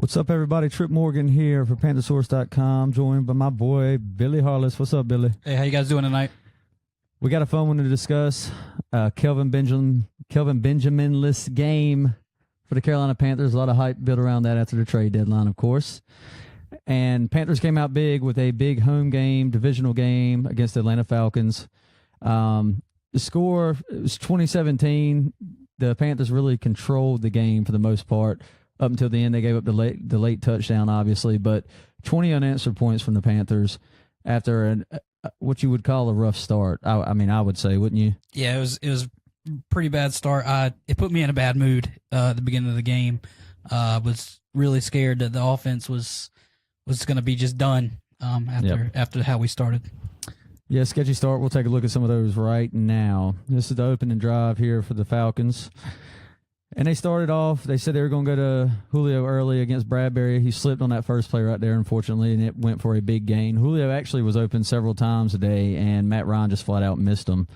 What's up, everybody? Trip Morgan here for Panthersource.com, joined by my boy, Billy Harless. What's up, Billy? Hey, how you guys doing tonight? We got a fun one to discuss. Kelvin Benjamin-less game for the Carolina Panthers. A lot of hype built around that after the trade deadline, of course. And Panthers came out big with a big home game, divisional game against the Atlanta Falcons. The score was 2017. The Panthers really controlled the game for the most part. Up until the end, they gave up the late touchdown, obviously, but 20 unanswered points from the Panthers after what you would call a rough start. I mean, I would say, wouldn't you? Yeah, it was a pretty bad start. It put me in a bad mood at the beginning of the game. I was really scared that the offense was going to be just done after how we started. Yeah, sketchy start. We'll take a look at some of those right now. This is the opening drive here for the Falcons. And they started off, they said they were going to go to Julio early against Bradbury. He slipped on that first play right there, unfortunately, and it went for a big gain. Julio actually was open several times today, and Matt Ryan just flat out missed him.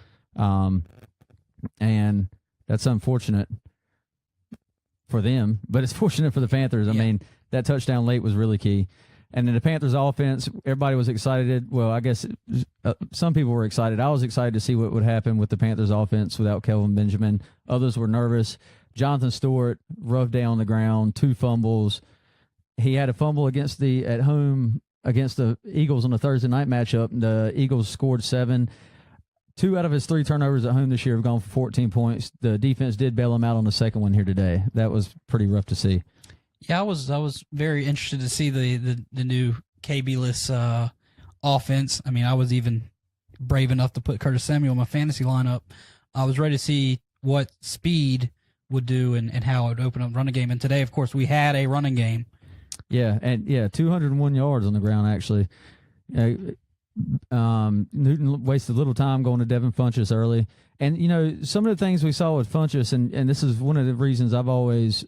And that's unfortunate for them, but it's fortunate for the Panthers. I mean, that touchdown late was really key. And then the Panthers offense, everybody was excited. Well, I guess some people were excited. I was excited to see what would happen with the Panthers offense without Kelvin Benjamin. Others were nervous. Jonathan Stewart, rough day on the ground, 2 fumbles. He had a fumble at home against the Eagles on the Thursday night matchup. The Eagles scored 7. 2 out of his 3 turnovers at home this year have gone for 14 points. The defense did bail him out on the second one here today. That was pretty rough to see. Yeah, I was very interested to see the new KB-less offense. I mean, I was even brave enough to put Curtis Samuel in my fantasy lineup. I was ready to see what speed would do and how it would open up the running game. And today, of course, we had a running game. Yeah, 201 yards on the ground, actually. Newton wasted little time going to Devin Funchess early. And, you know, some of the things we saw with Funchess, and this is one of the reasons I've always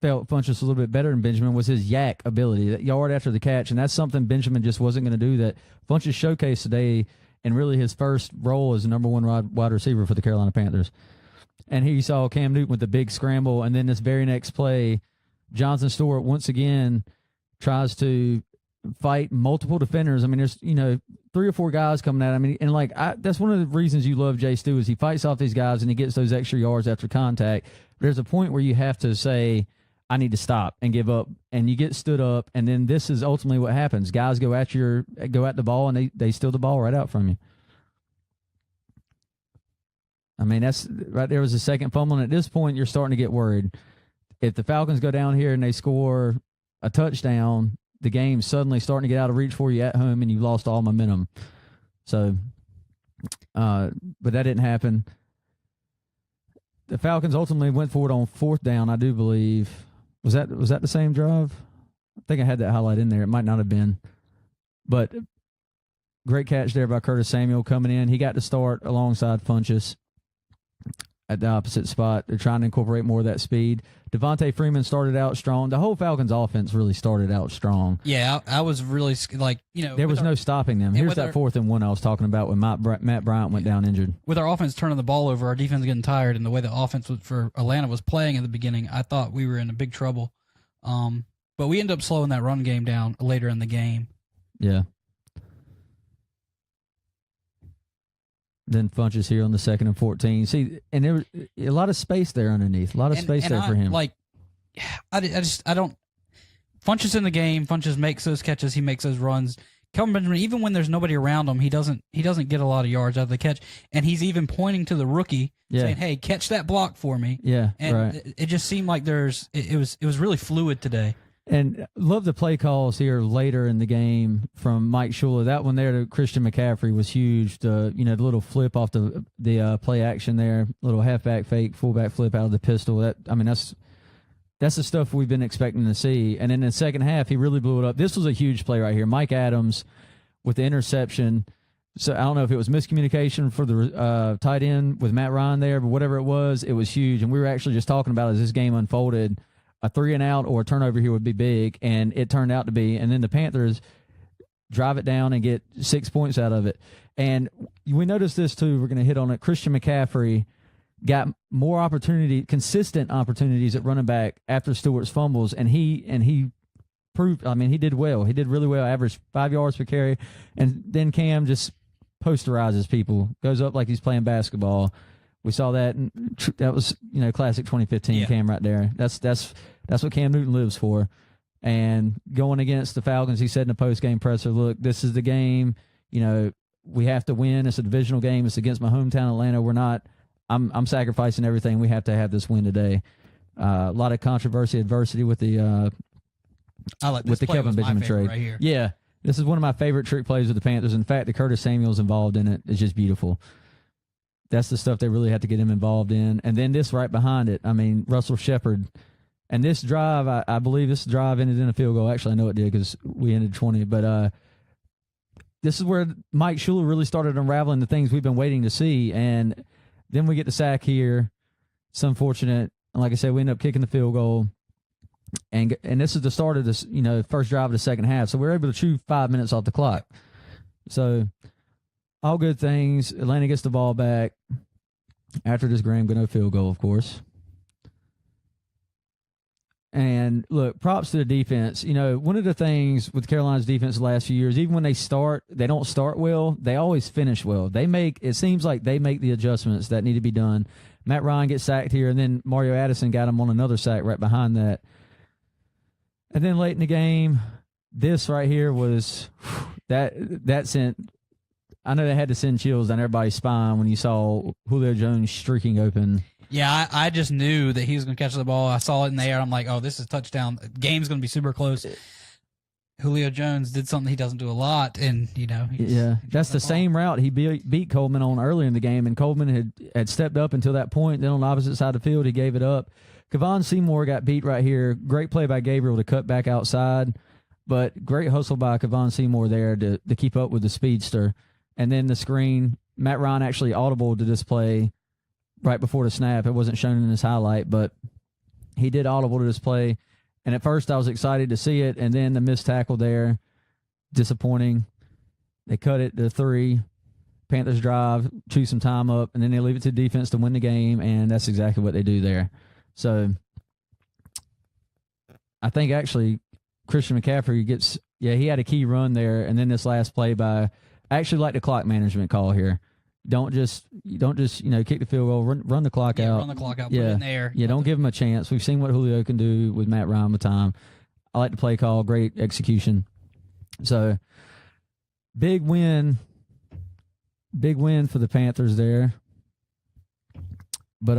felt Funchess a little bit better than Benjamin, was his yak ability, that yard after the catch. And that's something Benjamin just wasn't going to do, that Funchess showcased today, and really his first role as the number 1 wide receiver for the Carolina Panthers. And here you saw Cam Newton with the big scramble, and then this very next play, Jonathan Stewart once again tries to fight multiple defenders. I mean, there's 3 or 4 guys coming at him, and that's one of the reasons you love Jay Stu, is he fights off these guys and he gets those extra yards after contact. There's a point where you have to say, I need to stop and give up, and you get stood up, and then this is ultimately what happens. Guys go at the ball, and they steal the ball right out from you. I mean, that's right there was the second fumble, and at this point, you're starting to get worried. If the Falcons go down here and they score a touchdown, the game's suddenly starting to get out of reach for you at home, and you've lost all momentum. So, but that didn't happen. The Falcons ultimately went for it on 4th down, I do believe. Was that the same drive? I think I had that highlight in there. It might not have been. But great catch there by Curtis Samuel coming in. He got to start alongside Funchess at the opposite spot. They're trying to incorporate more of that speed. Devontae Freeman started out strong. The whole Falcons offense really started out strong. Yeah, I was really there was no stopping them. Here's that 4th and 1 I was talking about when Matt Bryant went down injured. With our offense turning the ball over, our defense getting tired, and the way the offense for Atlanta was playing at the beginning, I thought we were in a big trouble. But we ended up slowing that run game down later in the game. Yeah. Then Funchess here on the 2nd and 14. See, and there was a lot of space there underneath. A lot of space there for him. I don't. Funchess in the game. Funchess makes those catches. He makes those runs. Kelvin Benjamin, even when there's nobody around him, he doesn't get a lot of yards out of the catch. And he's even pointing to the rookie, saying, "Hey, catch that block for me." Yeah, and right. It just seemed like it was really fluid today. And love the play calls here later in the game from Mike Shula. That one there to Christian McCaffrey was huge. The little flip off the play action there, little halfback fake, fullback flip out of the pistol. That's the stuff we've been expecting to see. And in the second half, he really blew it up. This was a huge play right here. Mike Adams with the interception. So I don't know if it was miscommunication for the tight end with Matt Ryan there, but whatever it was huge. And we were actually just talking about as this game unfolded, a 3-and-out or a turnover here would be big, and it turned out to be. And then the Panthers drive it down and get 6 points out of it. And we noticed this too. We're going to hit on it. Christian McCaffrey got more consistent opportunities at running back after Stewart's fumbles, and he proved. I mean, he did well. He did really well. Averaged 5 yards per carry, and then Cam just posterizes people, goes up like he's playing basketball. We saw that, and that was classic 2015 Cam right there. That's what Cam Newton lives for. And going against the Falcons, he said in the post-game presser, "Look, this is the game. We have to win. It's a divisional game. It's against my hometown Atlanta. We're not. I'm sacrificing everything. We have to have this win today." A lot of controversy, adversity with the Kelvin Benjamin trade. Right here. Yeah, this is one of my favorite trick plays with the Panthers. In fact, the Curtis Samuel's involved in it is just beautiful. That's the stuff they really had to get him involved in. And then this right behind it. I mean, Russell Shepard. And this drive, I believe this drive ended in a field goal. Actually, I know it did because we ended 20. But this is where Mike Schuler really started unraveling the things we've been waiting to see. And then we get the sack here. It's unfortunate. And like I said, we end up kicking the field goal. And this is the start of this, first drive of the second half. So we're able to chew 5 minutes off the clock. So all good things. Atlanta gets the ball back after this Graham Gano field goal, of course. And look, props to the defense. One of the things with Carolina's defense the last few years, even when they don't start well, they always finish well. It seems like they make the adjustments that need to be done. Matt Ryan gets sacked here, and then Mario Addison got him on another sack right behind that. And then late in the game, this right here was that sent. I know they had to send chills down everybody's spine when you saw Julio Jones streaking open. Yeah, I just knew that he was going to catch the ball. I saw it in the air. I'm like, oh, this is a touchdown. The game's going to be super close. Julio Jones did something he doesn't do a lot, and that's the same route he beat Coleman on earlier in the game, and Coleman had stepped up until that point. Then on the opposite side of the field, he gave it up. Kevon Seymour got beat right here. Great play by Gabriel to cut back outside, but great hustle by Kevon Seymour there to keep up with the speedster. And then the screen, Matt Ryan actually audible to this play right before the snap. It wasn't shown in his highlight, but he did audible to this play. And at first I was excited to see it, and then the missed tackle there, disappointing. They cut it to 3. Panthers drive, chew some time up, and then they leave it to defense to win the game, and that's exactly what they do there. So I think actually Christian McCaffrey he had a key run there, and then this last play I actually like the clock management call here. Don't just kick the field goal, run the clock out. Run the clock out, put it in the air. Yeah, don't give him a chance. We've seen what Julio can do with Matt Ryan with time. I like the play call, great execution. So big win for the Panthers there. But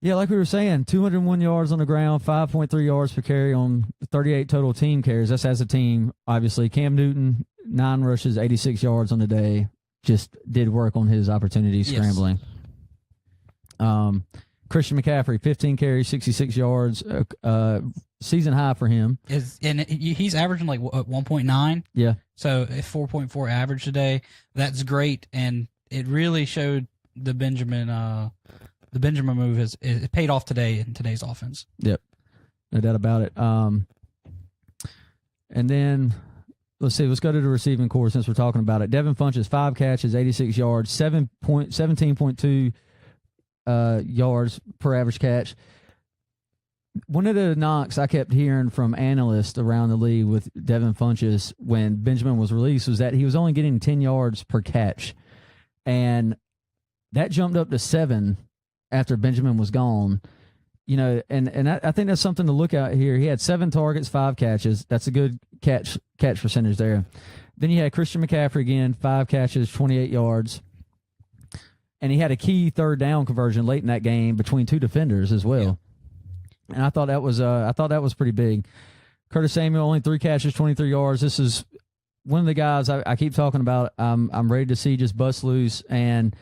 like we were saying, 201 yards on the ground, 5.3 yards per carry on 38 total team carries. That's as a team, obviously. Cam Newton, 9 rushes, 86 yards on the day. Just did work on his opportunities scrambling. Christian McCaffrey, 15 carries, 66 yards, season high for him. And he's averaging like 1.9. Yeah. So 4.4 average today. That's great, and it really showed the Benjamin move it paid off today in today's offense. Yep, no doubt about it. And then let's go to the receiving core since we're talking about it. Devin Funchess, 5 catches, 86 yards, 17.2 yards per average catch. One of the knocks I kept hearing from analysts around the league with Devin Funchess when Benjamin was released was that he was only getting 10 yards per catch, and that jumped up to 7 after Benjamin was gone. And I think that's something to look at here. He had 7 targets, 5 catches. That's a good catch percentage there. Then you had Christian McCaffrey again, 5 catches, 28 yards. And he had a key third down conversion late in that game between 2 defenders as well. Yeah. And I thought that was pretty big. Curtis Samuel, only 3 catches, 23 yards. This is one of the guys I keep talking about. I'm ready to see just bust loose. And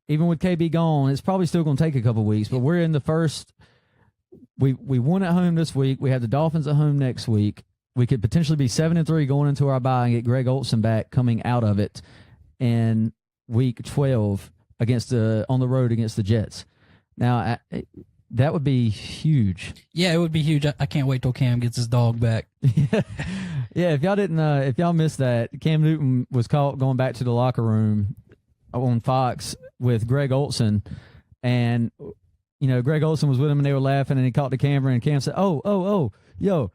even with KB gone, it's probably still going to take a couple weeks. But we're in the first. We won at home this week. We have the Dolphins at home next week. We could potentially be 7-3 going into our bye and get Greg Olsen back coming out of it in week 12 on the road against the Jets. Now that would be huge. Yeah, it would be huge. I can't wait till Cam gets his dog back. Yeah. If y'all missed that, Cam Newton was caught going back to the locker room on Fox with Greg Olson, and Greg Olson was with him, and they were laughing, and he caught the camera, and Cam said, "Oh, yo,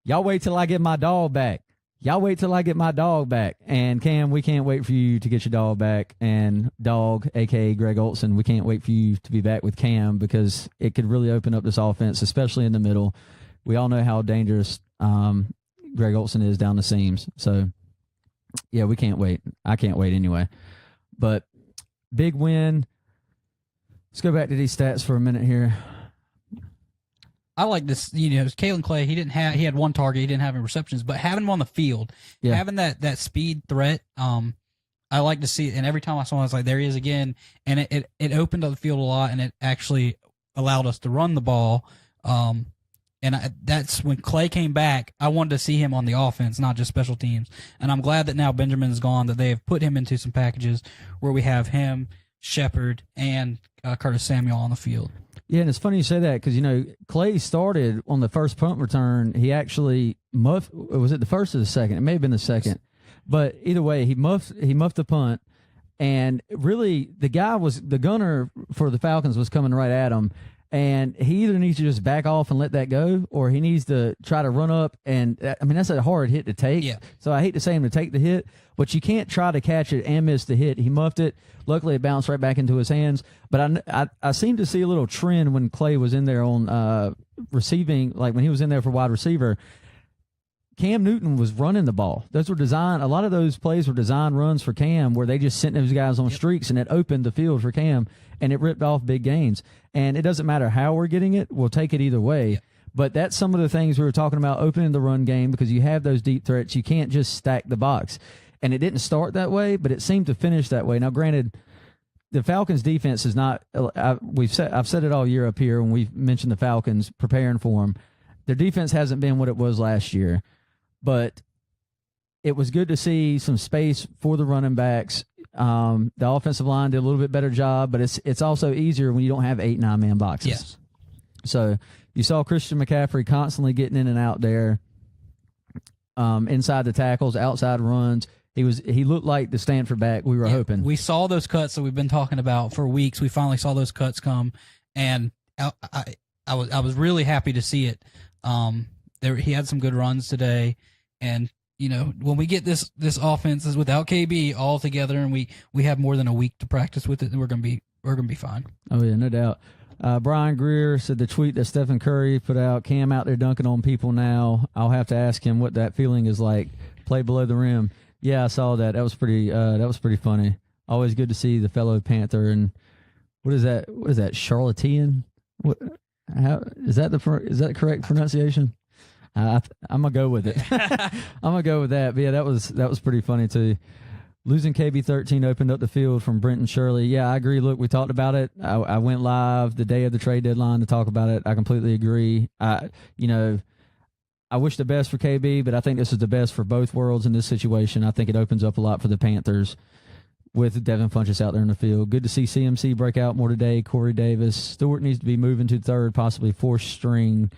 y'all wait till I get my dog back. Y'all wait till I get my dog back." And Cam, we can't wait for you to get your dog back. And dog, aka Greg Olson, we can't wait for you to be back with Cam, because it could really open up this offense, especially in the middle. We all know how dangerous Greg Olson is down the seams. So, yeah, we can't wait. I can't wait anyway. But big win. Let's go back to these stats for a minute here. I like this. Kalen Clay. He had one target. He didn't have any receptions, but having him on the field, having that speed threat, I like to see it. And every time I saw him, I was like, there he is again. And it opened up the field a lot, and it actually allowed us to run the ball. That's when Clay came back. I wanted to see him on the offense, not just special teams. And I'm glad that now Benjamin's gone, that they have put him into some packages where we have him, Shepard, and Curtis Samuel on the field. Yeah, and it's funny you say that, because Clay started on the first punt return. He actually muffed. Was it the first or the second? It may have been the second, but either way, he muffed the punt. And really, the gunner for the Falcons was coming right at him. And he either needs to just back off and let that go, or he needs to try to run up. And that's a hard hit to take. Yeah. So I hate to say him to take the hit, but you can't try to catch it and miss the hit. He muffed it. Luckily, it bounced right back into his hands. But I seem to see a little trend when Clay was in there on receiving, like when he was in there for wide receiver. Cam Newton was running the ball. Those were designed. A lot of those plays were designed runs for Cam, where they just sent those guys on streaks, and it opened the field for Cam, and it ripped off big gains. And it doesn't matter how we're getting it; we'll take it either way. Yeah. But that's some of the things we were talking about, opening the run game, because you have those deep threats. You can't just stack the box. And it didn't start that way, but it seemed to finish that way. Now, granted, the Falcons' defense is not. I've said it all year up here when we've mentioned the Falcons preparing for them. Their defense hasn't been what it was last year. But it was good to see some space for the running backs. The offensive line did a little bit better job, but it's also easier when you don't have 8, 9-man boxes. Yes. So you saw Christian McCaffrey constantly getting in and out there, inside the tackles, outside runs. He looked like the Stanford back we were hoping. We saw those cuts that we've been talking about for weeks. We finally saw those cuts come, and I was really happy to see it. He had some good runs today. And, when we get this offense is without KB all together, and we have more than a week to practice with it, we're gonna be fine. Oh yeah, no doubt. Brian Greer said the tweet that Stephen Curry put out, Cam out there dunking on people now. I'll have to ask him what that feeling is like. Play below the rim. Yeah, I saw that. That was pretty funny. Always good to see the fellow Panther. And what is that? What is that? Charlatan? What? How is that the correct pronunciation? I'm gonna go with it. I'm gonna go with that. But yeah, that was pretty funny too. Losing KB13 opened up the field from Brenton Shirley. Yeah, I agree. Look, we talked about it. I went live the day of the trade deadline to talk about it. I completely agree. I wish the best for KB, but I think this is the best for both worlds in this situation. I think it opens up a lot for the Panthers with Devin Funchess out there in the field. Good to see CMC break out more today. Corey Davis. Stewart needs to be moving to third, possibly fourth string.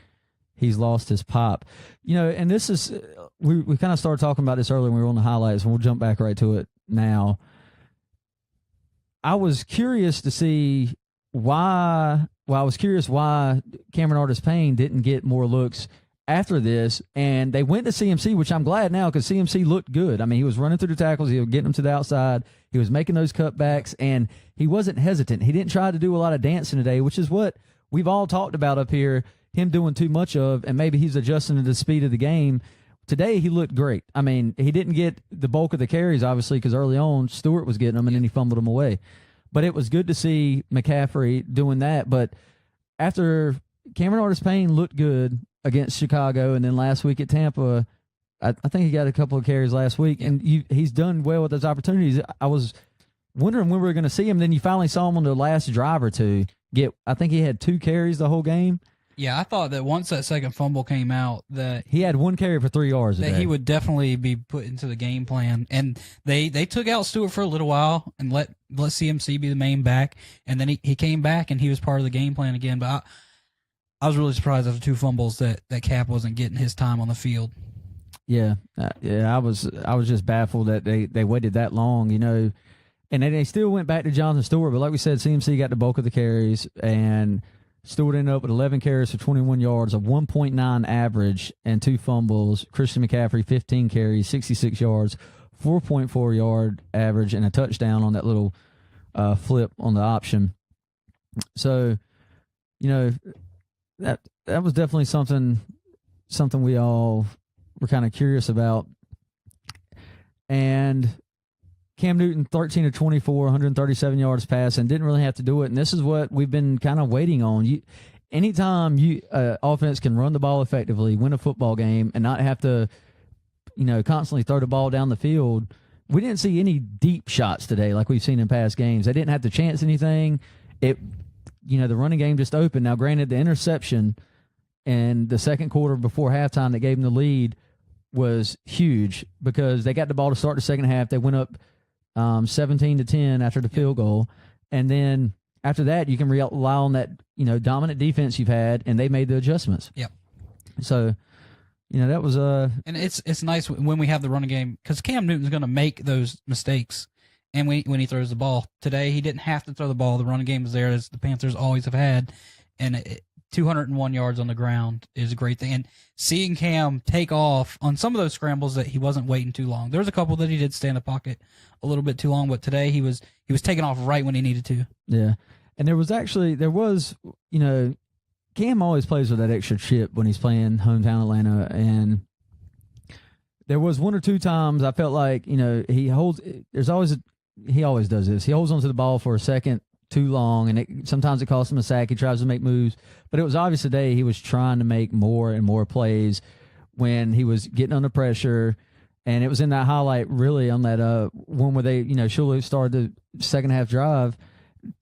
He's lost his pop. And this is, we kind of started talking about this earlier when we were on the highlights, and we'll jump back right to it now. I was curious to see why Cameron Artis-Payne didn't get more looks after this, and they went to CMC, which I'm glad now, because CMC looked good. I mean, he was running through the tackles, he was getting them to the outside, he was making those cutbacks, and he wasn't hesitant. He didn't try to do a lot of dancing today, which is what we've all talked about up here, him doing too much of, and maybe he's adjusting to the speed of the game. Today, he looked great. I mean, he didn't get the bulk of the carries, obviously, because early on, Stewart was getting them, and then he fumbled them away. But it was good to see McCaffrey doing that. But after Cameron Artis-Payne looked good against Chicago, and then last week at Tampa, I think he got a couple of carries last week, and he's done well with those opportunities. I was wondering when we were going to see him. Then you finally saw him on the last drive or two. I think he had 2 carries the whole game. Yeah, I thought that once that second fumble came out, that he had 1 carry for 3 yards. That he would definitely be put into the game plan. And they took out Stewart for a little while and let CMC be the main back, and then he came back and he was part of the game plan again. But I was really surprised after 2 fumbles that Cap wasn't getting his time on the field. Yeah, I was just baffled that they waited that long. And then they still went back to Jonathan Stewart, but like we said, CMC got the bulk of the carries, and Stewart ended up with 11 carries for 21 yards, a 1.9 average, and 2 fumbles. Christian McCaffrey, 15 carries, 66 yards, 4.4 yard average, and a touchdown on that little flip on the option. So, that was definitely something we all were kind of curious about. And Cam Newton, 13 of 24, 137 yards pass, and didn't really have to do it. And this is what we've been kind of waiting on. Anytime offense can run the ball effectively, win a football game, and not have to, constantly throw the ball down the field. We didn't see any deep shots today like we've seen in past games. They didn't have to chance anything. The running game just opened. Now, granted, the interception in the second quarter before halftime that gave them the lead was huge because they got the ball to start the second half. They went up 17-10 after the field goal. And then after that, you can rely on that, dominant defense you've had, and they made the adjustments. Yep. So, that was and it's nice when we have the running game because Cam Newton's going to make those mistakes. And when he throws the ball today, he didn't have to throw the ball. The running game was there, as the Panthers always have had. And 201 yards on the ground is a great thing. And seeing Cam take off on some of those scrambles that he wasn't waiting too long. There was a couple that he did stay in the pocket a little bit too long, but today he was taking off right when he needed to. Yeah. And there was, Cam always plays with that extra chip when he's playing hometown Atlanta. And there was one or two times I felt like, he always does this. He holds onto the ball for a second too long, and sometimes it costs him a sack. He tries to make moves, but it was obvious today he was trying to make more and more plays when he was getting under pressure. And it was in that highlight, really, on that one where they, Shula started the second half drive.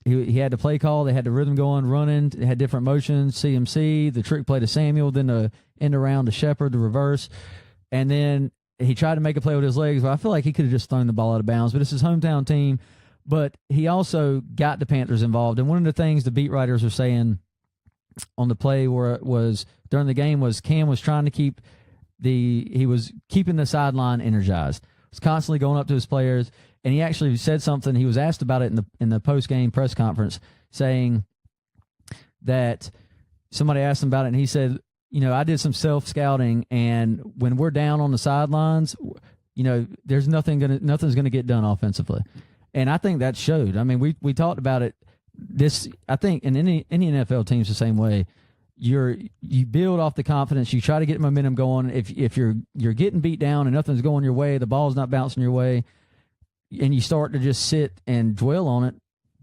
He had the play call. They had the rhythm going, running. They had different motions. CMC, the trick play to Samuel, then the end around to Shepard, the reverse, and then he tried to make a play with his legs. But I feel like he could have just thrown the ball out of bounds. But it's his hometown team. But he also got the Panthers involved. And one of the things the beat writers were saying on the play where it was during the game was Cam was trying to keep he was keeping the sideline energized. He was constantly going up to his players. And he actually said something. He was asked about it in the post-game press conference, saying that somebody asked him about it, and he said, I did some self-scouting, and when we're down on the sidelines, there's nothing's gonna get done offensively. And I think that showed. I mean, we talked about it. I think in any NFL team's the same way. You build off the confidence. You try to get momentum going. If you're getting beat down and nothing's going your way, the ball's not bouncing your way, and you start to just sit and dwell on it,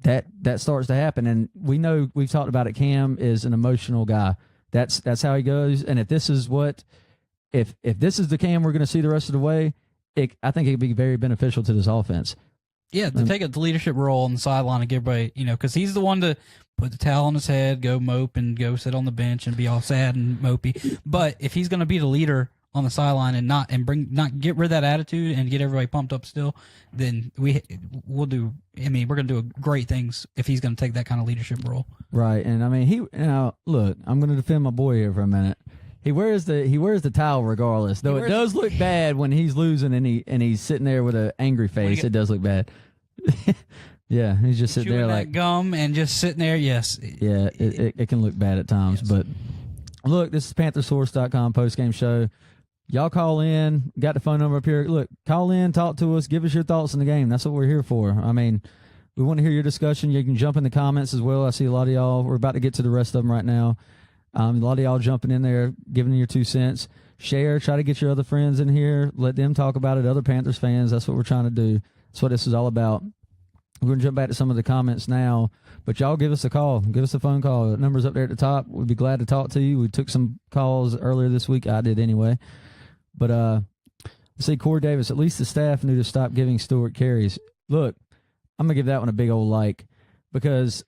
that starts to happen. And we've talked about it. Cam is an emotional guy. That's how he goes. And if this is the Cam we're going to see the rest of the way, I think it could be very beneficial to this offense. Yeah, to take a leadership role on the sideline and give everybody, because he's the one to put the towel on his head, go mope, and go sit on the bench and be all sad and mopey. But if he's going to be the leader on the sideline and not get rid of that attitude and get everybody pumped up still, then we'll do. I mean, we're going to do great things if he's going to take that kind of leadership role. Right, and I mean, look, I'm going to defend my boy here for a minute. He wears the towel regardless, though it does look bad when he's losing and he's sitting there with an angry face. It does look bad. Yeah, he's just sitting there like gum and just sitting there. Yes. Yeah, it can look bad at times, yes. But look, this is PantherSource.com postgame show. Y'all call in. Got the phone number up here. Look, call in, talk to us, give us your thoughts on the game. That's what we're here for. I mean, we want to hear your discussion. You can jump in the comments as well. I see a lot of y'all. We're about to get to the rest of them right now. A lot of y'all jumping in there, giving your 2 cents. Share, try to get your other friends in here. Let them talk about it, other Panthers fans. That's what we're trying to do. That's what this is all about. We're going to jump back to some of the comments now, but y'all give us a call. Give us a phone call. The number's up there at the top. We'd be glad to talk to you. We took some calls earlier this week. I did anyway. But let's see, Corey Davis, at least the staff knew to stop giving Stewart carries. Look, I'm going to give that one a big old like because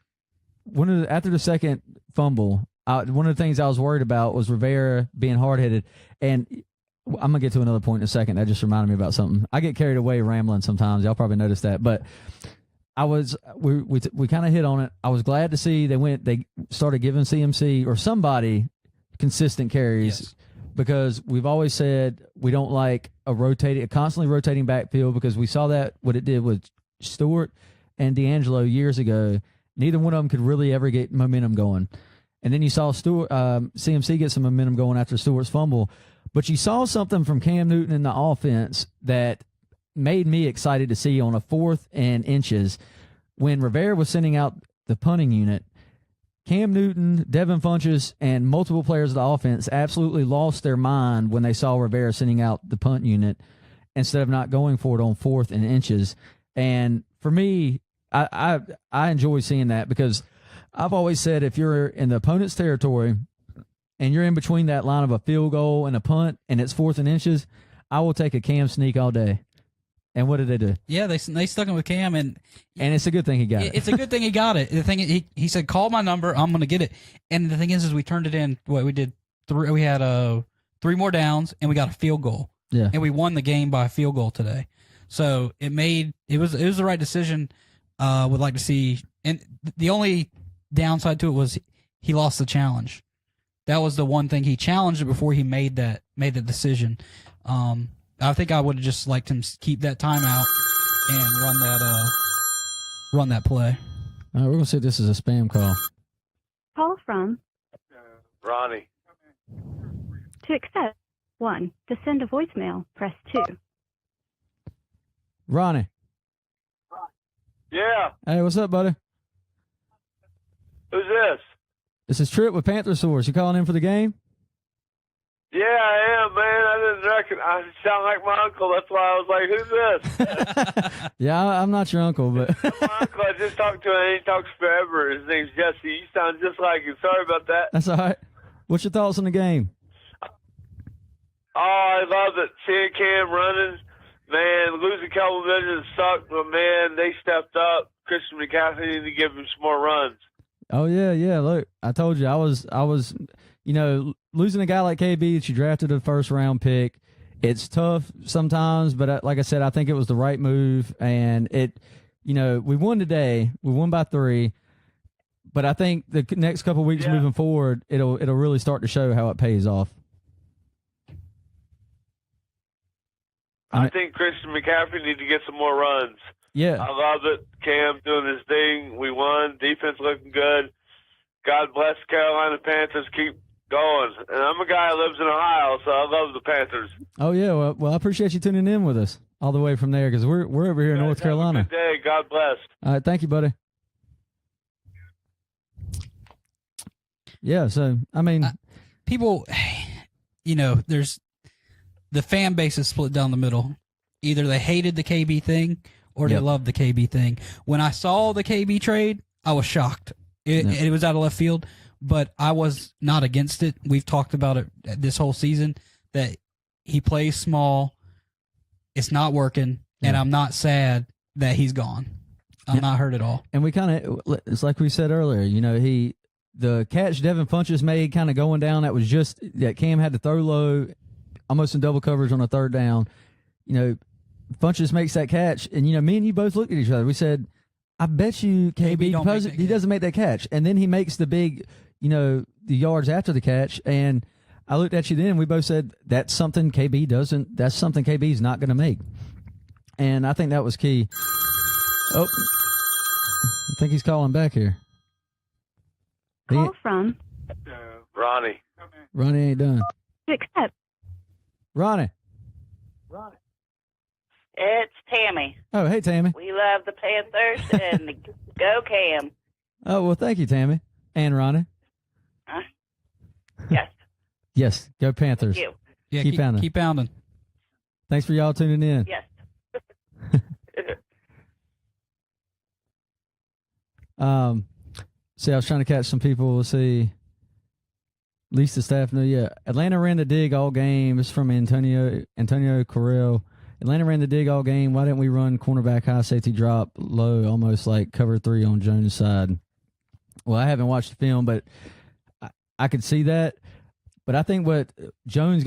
after the second fumble, one of the things I was worried about was Rivera being hard-headed. And I'm going to get to another point in a second. That just reminded me about something. I get carried away rambling sometimes. Y'all probably noticed that. But we kind of hit on it. I was glad to see they started giving CMC or somebody consistent carries. Yes. Because we've always said we don't like a constantly rotating backfield because we saw what it did with Stewart and D'Angelo years ago, neither one of them could really ever get momentum going. And then you saw CMC get some momentum going after Stewart's fumble. But you saw something from Cam Newton in the offense that made me excited to see on a 4th and inches. When Rivera was sending out the punting unit, Cam Newton, Devin Funchess, and multiple players of the offense absolutely lost their mind when they saw Rivera sending out the punt unit instead of not going for it on 4th and inches. And for me, I enjoy seeing that because I've always said if you're in the opponent's territory and you're in between that line of a field goal and a punt and it's 4th and inches, I will take a Cam sneak all day. And what did they do? Yeah, they stuck him with Cam, and it's a good thing he got it. It's a good thing he got it. The thing he said, call my number, I'm going to get it. And the thing is we turned it in. What we did, we had 3 more downs, and we got a field goal. Yeah, and we won the game by a field goal today. So it was the right decision. Would like to see, and the only downside to it was he lost the challenge. That was the one thing. He challenged it before he made the decision. I think I would have just liked him to keep that timeout and run that play. All right, we're gonna see if this is a spam call. Call from Ronnie. to accept 1. To send a voicemail, press 2. Ronnie. Yeah. Hey, what's up, buddy? Who's this? This is Trip with Panther Source. You calling in for the game? Yeah, I am, man. I didn't reckon. I sound like my uncle. That's why I was like, who's this? Yeah, I'm not your uncle, but My uncle, I just talked to him, and he talks forever. His name's Jesse. You sound just like him. Sorry about that. that's all right. What's your thoughts on the game? Oh, I love it. Seeing Cam running. Man, losing Kelvin Benjamin sucked, but, man, they stepped up. Christian McCaffrey needed to give him some more runs. Oh yeah. Look, I told you I was, losing a guy like KB that you drafted a 1st round pick. It's tough sometimes, but like I said, I think it was the right move, and we won today. We won by 3, but I think the next couple of weeks moving forward, it'll really start to show how it pays off. I think Christian McCaffrey needs to get some more runs. Yeah. I love it. Cam doing his thing. We won. Defense looking good. God bless Carolina Panthers. Keep going. And I'm a guy who lives in Ohio, so I love the Panthers. Oh yeah. Well, I appreciate you tuning in with us all the way from there because we're over here in North Carolina. Have a good day. God bless. All right. Thank you, buddy. Yeah. So I mean, People, there's the fan base is split down the middle. Either they hated the KB thing or they loved the KB thing. When I saw the KB trade, I was shocked. It was out of left field, but I was not against it. We've talked about it this whole season that he plays small. It's not working, and I'm not sad that he's gone. I'm not hurt at all. And we it's like we said earlier, the catch Devin Funchess made kind of going down, that Cam had to throw low, almost in double coverage on a 3rd down. Funchess makes that catch, and me and you both looked at each other. We said, "I bet you KB he doesn't make that catch," and then he makes the big, the yards after the catch. And I looked at you then, and we both said that's something KB doesn't. That's something KB's not going to make, and I think that was key. Oh, I think he's calling back here. Call from Ronnie. Ronnie ain't done. to accept. Ronnie. It's Tammy. Oh, hey, Tammy. We love the Panthers and go Cam. Oh, well, thank you, Tammy. And Ronnie. Yes. Yes, go Panthers. You. Yeah, Keep pounding. Keep pounding. Thanks for y'all tuning in. Yes. See, I was trying to catch some people. Let's see. At least the staff knew. Yeah, Atlanta ran the dig all game. It's from Antonio Correll. Atlanta ran the dig all game. Why didn't we run cornerback high safety drop low, almost like cover 3 on Jones' side? Well, I haven't watched the film, but I could see that. But I think what Jones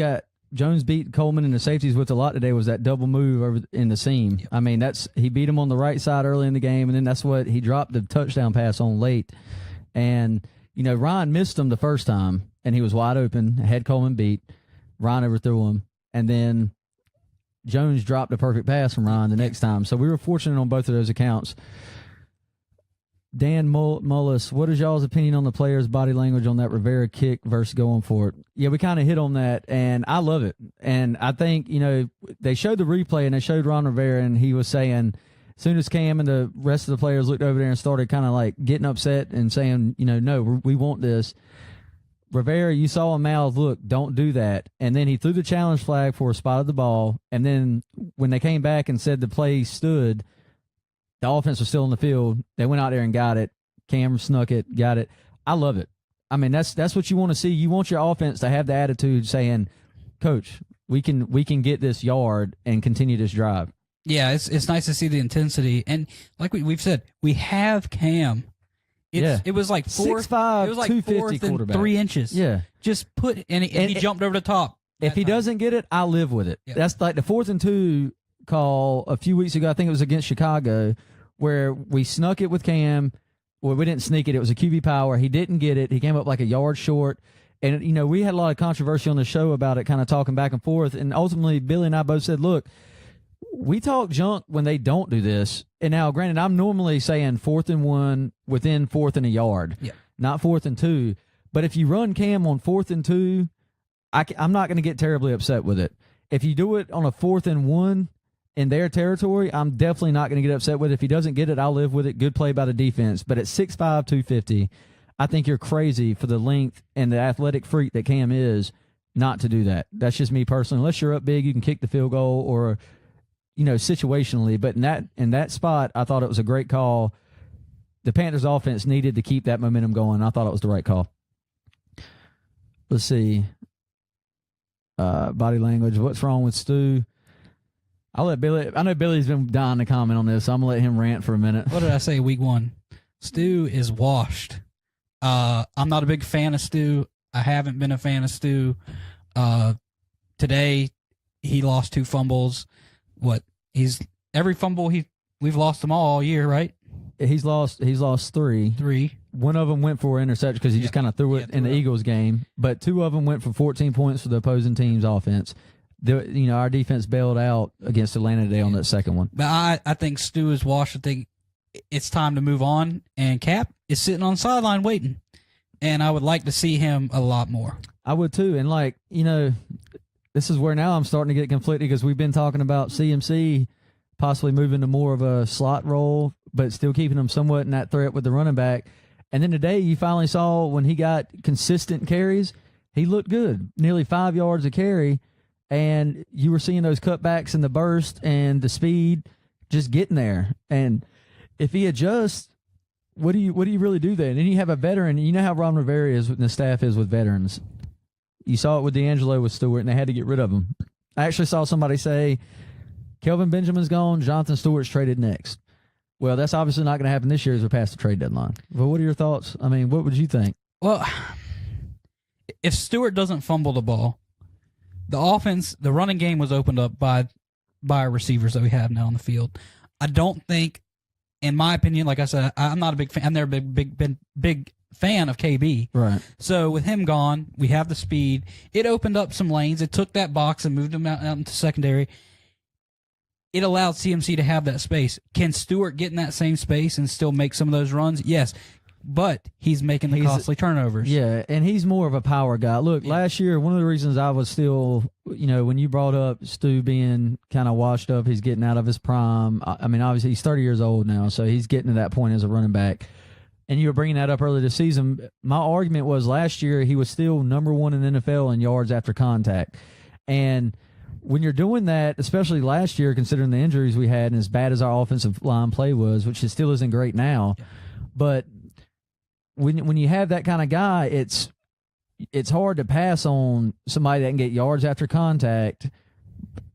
beat Coleman in the safeties with a lot today was that double move over in the seam. Yep. I mean, he beat him on the right side early in the game, and then that's what he dropped the touchdown pass on late. And, Ryan missed him the first time, and he was wide open, had Coleman beat. Ryan overthrew him. And then Jones dropped a perfect pass from Ryan the next time. So we were fortunate on both of those accounts. Dan Mullis, what is y'all's opinion on the players' body language on that Rivera kick versus going for it? Yeah, we kind of hit on that, and I love it. And I think, they showed the replay, and they showed Ron Rivera, and he was saying, as soon as Cam and the rest of the players looked over there and started kind of like getting upset and saying, no, we want this. Rivera, you saw him mouth, look, don't do that. And then he threw the challenge flag for a spot of the ball. And then when they came back and said the play stood, the offense was still in the field. They went out there and got it. Cam snuck it, got it. I love it. I mean, that's what you want to see. You want your offense to have the attitude saying, Coach, we can get this yard and continue this drive. Yeah, it's nice to see the intensity. And like we've said, we have Cam. It was like 6'5", it was like 250 4th and quarterback. 3 inches. Yeah. Just he jumped over the top. If he doesn't get it, I'll live with it. Yeah. That's like the 4th and 2 call a few weeks ago. I think it was against Chicago, where we snuck it with Cam. Well, we didn't sneak it. It was a QB power. He didn't get it. He came up like a yard short. And, we had a lot of controversy on the show about it, kind of talking back and forth. And ultimately, Billy and I both said, look, we talk junk when they don't do this. And now, granted, I'm normally saying 4th and 1 within 4th and a yard, not 4th and 2. But if you run Cam on 4th and 2, I'm not going to get terribly upset with it. If you do it on a 4th and 1 in their territory, I'm definitely not going to get upset with it. If he doesn't get it, I'll live with it. Good play by the defense. But at 6'5", 250, I think you're crazy for the length and the athletic freak that Cam is not to do that. That's just me personally. Unless you're up big, you can kick the field goal or – situationally, but in that spot, I thought it was a great call. The Panthers offense needed to keep that momentum going. I thought it was the right call. Let's see. Body language. What's wrong with Stu? I'll let Billy. I know Billy's been dying to comment on this, so I'm going to let him rant for a minute. What did I say week 1? Stu is washed. I'm not a big fan of Stu. I haven't been a fan of Stu. Today, he lost 2 fumbles. Every fumble we've lost them all year, right? He's lost 3. 3. One of them went for interception because he just kind of threw it in the Eagles game. But 2 of them went for 14 points for the opposing team's offense. Our defense bailed out against Atlanta today on that second one. But I think Stu is washed. I think it's time to move on. And Cap is sitting on the sideline waiting. And I would like to see him a lot more. I would too. And this is where now I'm starting to get conflicted because we've been talking about CMC possibly moving to more of a slot role, but still keeping him somewhat in that threat with the running back. And then today you finally saw when he got consistent carries, he looked good, nearly 5 yards a carry, and you were seeing those cutbacks and the burst and the speed just getting there. And if he adjusts, what do you really do then? And then you have a veteran. You know how Ron Rivera is and the staff is with veterans. You saw it with D'Angelo with Stewart, and they had to get rid of him. I actually saw somebody say, Kelvin Benjamin's gone, Jonathan Stewart's traded next. Well, that's obviously not going to happen this year as we're past the trade deadline. But what are your thoughts? I mean, what would you think? Well, if Stewart doesn't fumble the ball, the offense, the running game was opened up by our receivers that we have now on the field. I don't think, in my opinion, like I said, I'm not a big fan. I'm never big fan of KB. Right. So with him gone, we have the speed. It opened up some lanes. It took that box and moved him out into secondary. It allowed CMC to have that space. Can Stewart get in that same space and still make some of those runs? Yes. But he's making the costly turnovers. Yeah, and he's more of a power guy. Look, last year, one of the reasons I was still, when you brought up Stu being kind of washed up, he's getting out of his prime. I mean, obviously, he's 30 years old now, so he's getting to that point as a running back. And you were bringing that up earlier this season. My argument was last year he was still number 1 in the NFL in yards after contact. And when you're doing that, especially last year, considering the injuries we had and as bad as our offensive line play was, which it still isn't great now, but when you have that kind of guy, it's hard to pass on somebody that can get yards after contact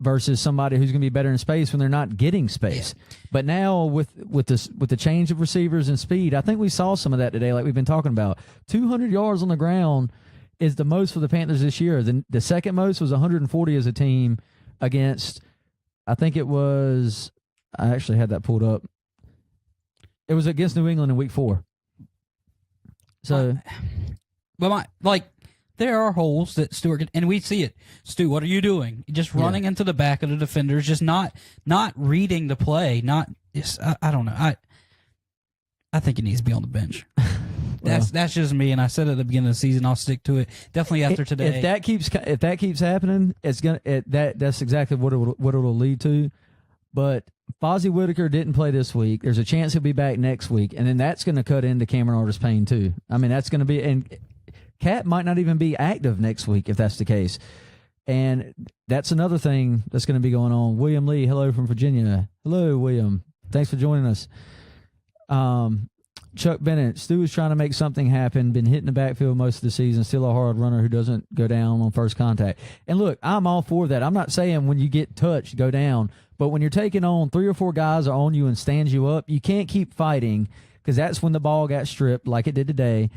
versus somebody who's going to be better in space when they're not getting space. Yeah. But now with the change of receivers and speed, I think we saw some of that today, like we've been talking about. 200 yards on the ground is the most for the Panthers this year. The second most was 140 as a team against, I think it was, I actually had that pulled up. It was against New England in week 4. So, but there are holes that Stewart can, and we see it. Stu, what are you doing? Just running into the back of the defenders, just not reading the play. Not just I don't know. I think he needs to be on the bench. That's just me, and I said at the beginning of the season I'll stick to it. Definitely after today. If that keeps happening, that's exactly what it'll lead to. But Fozzie Whitaker didn't play this week. There's a chance he'll be back next week, and then that's going to cut into Cameron Artis-Payne too. I mean, that's going to be, and Cat might not even be active next week if that's the case. And that's another thing that's going to be going on. William Lee, hello from Virginia. Hello, William. Thanks for joining us. Chuck Bennett, Stu is trying to make something happen, been hitting the backfield most of the season, still a hard runner who doesn't go down on first contact. And look, I'm all for that. I'm not saying when you get touched, go down. But when you're taking on 3 or 4 guys are on you and stands you up, you can't keep fighting because that's when the ball got stripped like it did today.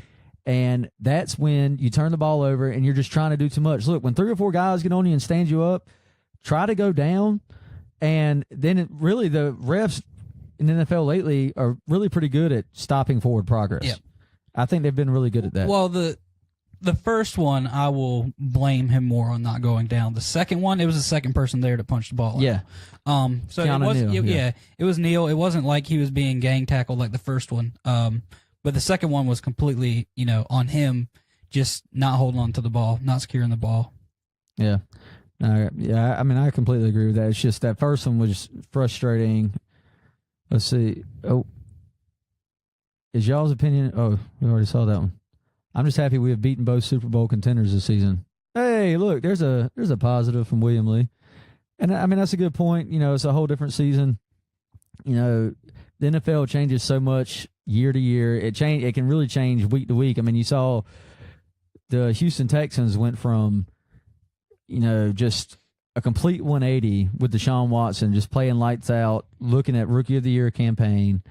And that's when you turn the ball over and you're just trying to do too much. Look, when 3 or 4 guys get on you and stand you up, try to go down. And then really the refs in the NFL lately are really pretty good at stopping forward progress. Yep. I think they've been really good at that. Well, the first one, I will blame him more on not going down. The second one, it was the second person there to punch the ball out. Yeah. So it was, it was Neal. It wasn't like he was being gang tackled like the first one. But the second one was completely, on him, just not holding on to the ball, not securing the ball. Yeah. I mean, I completely agree with that. It's just that first one was frustrating. Let's see. Oh, is y'all's opinion? Oh, we already saw that one. I'm just happy we have beaten both Super Bowl contenders this season. Hey, look, there's a positive from William Lee. And I mean, that's a good point. It's a whole different season. The NFL changes so much year to year. It can really change week to week. I mean, you saw the Houston Texans went from, just a complete 180 with Deshaun Watson, just playing lights out, looking at Rookie of the Year campaign,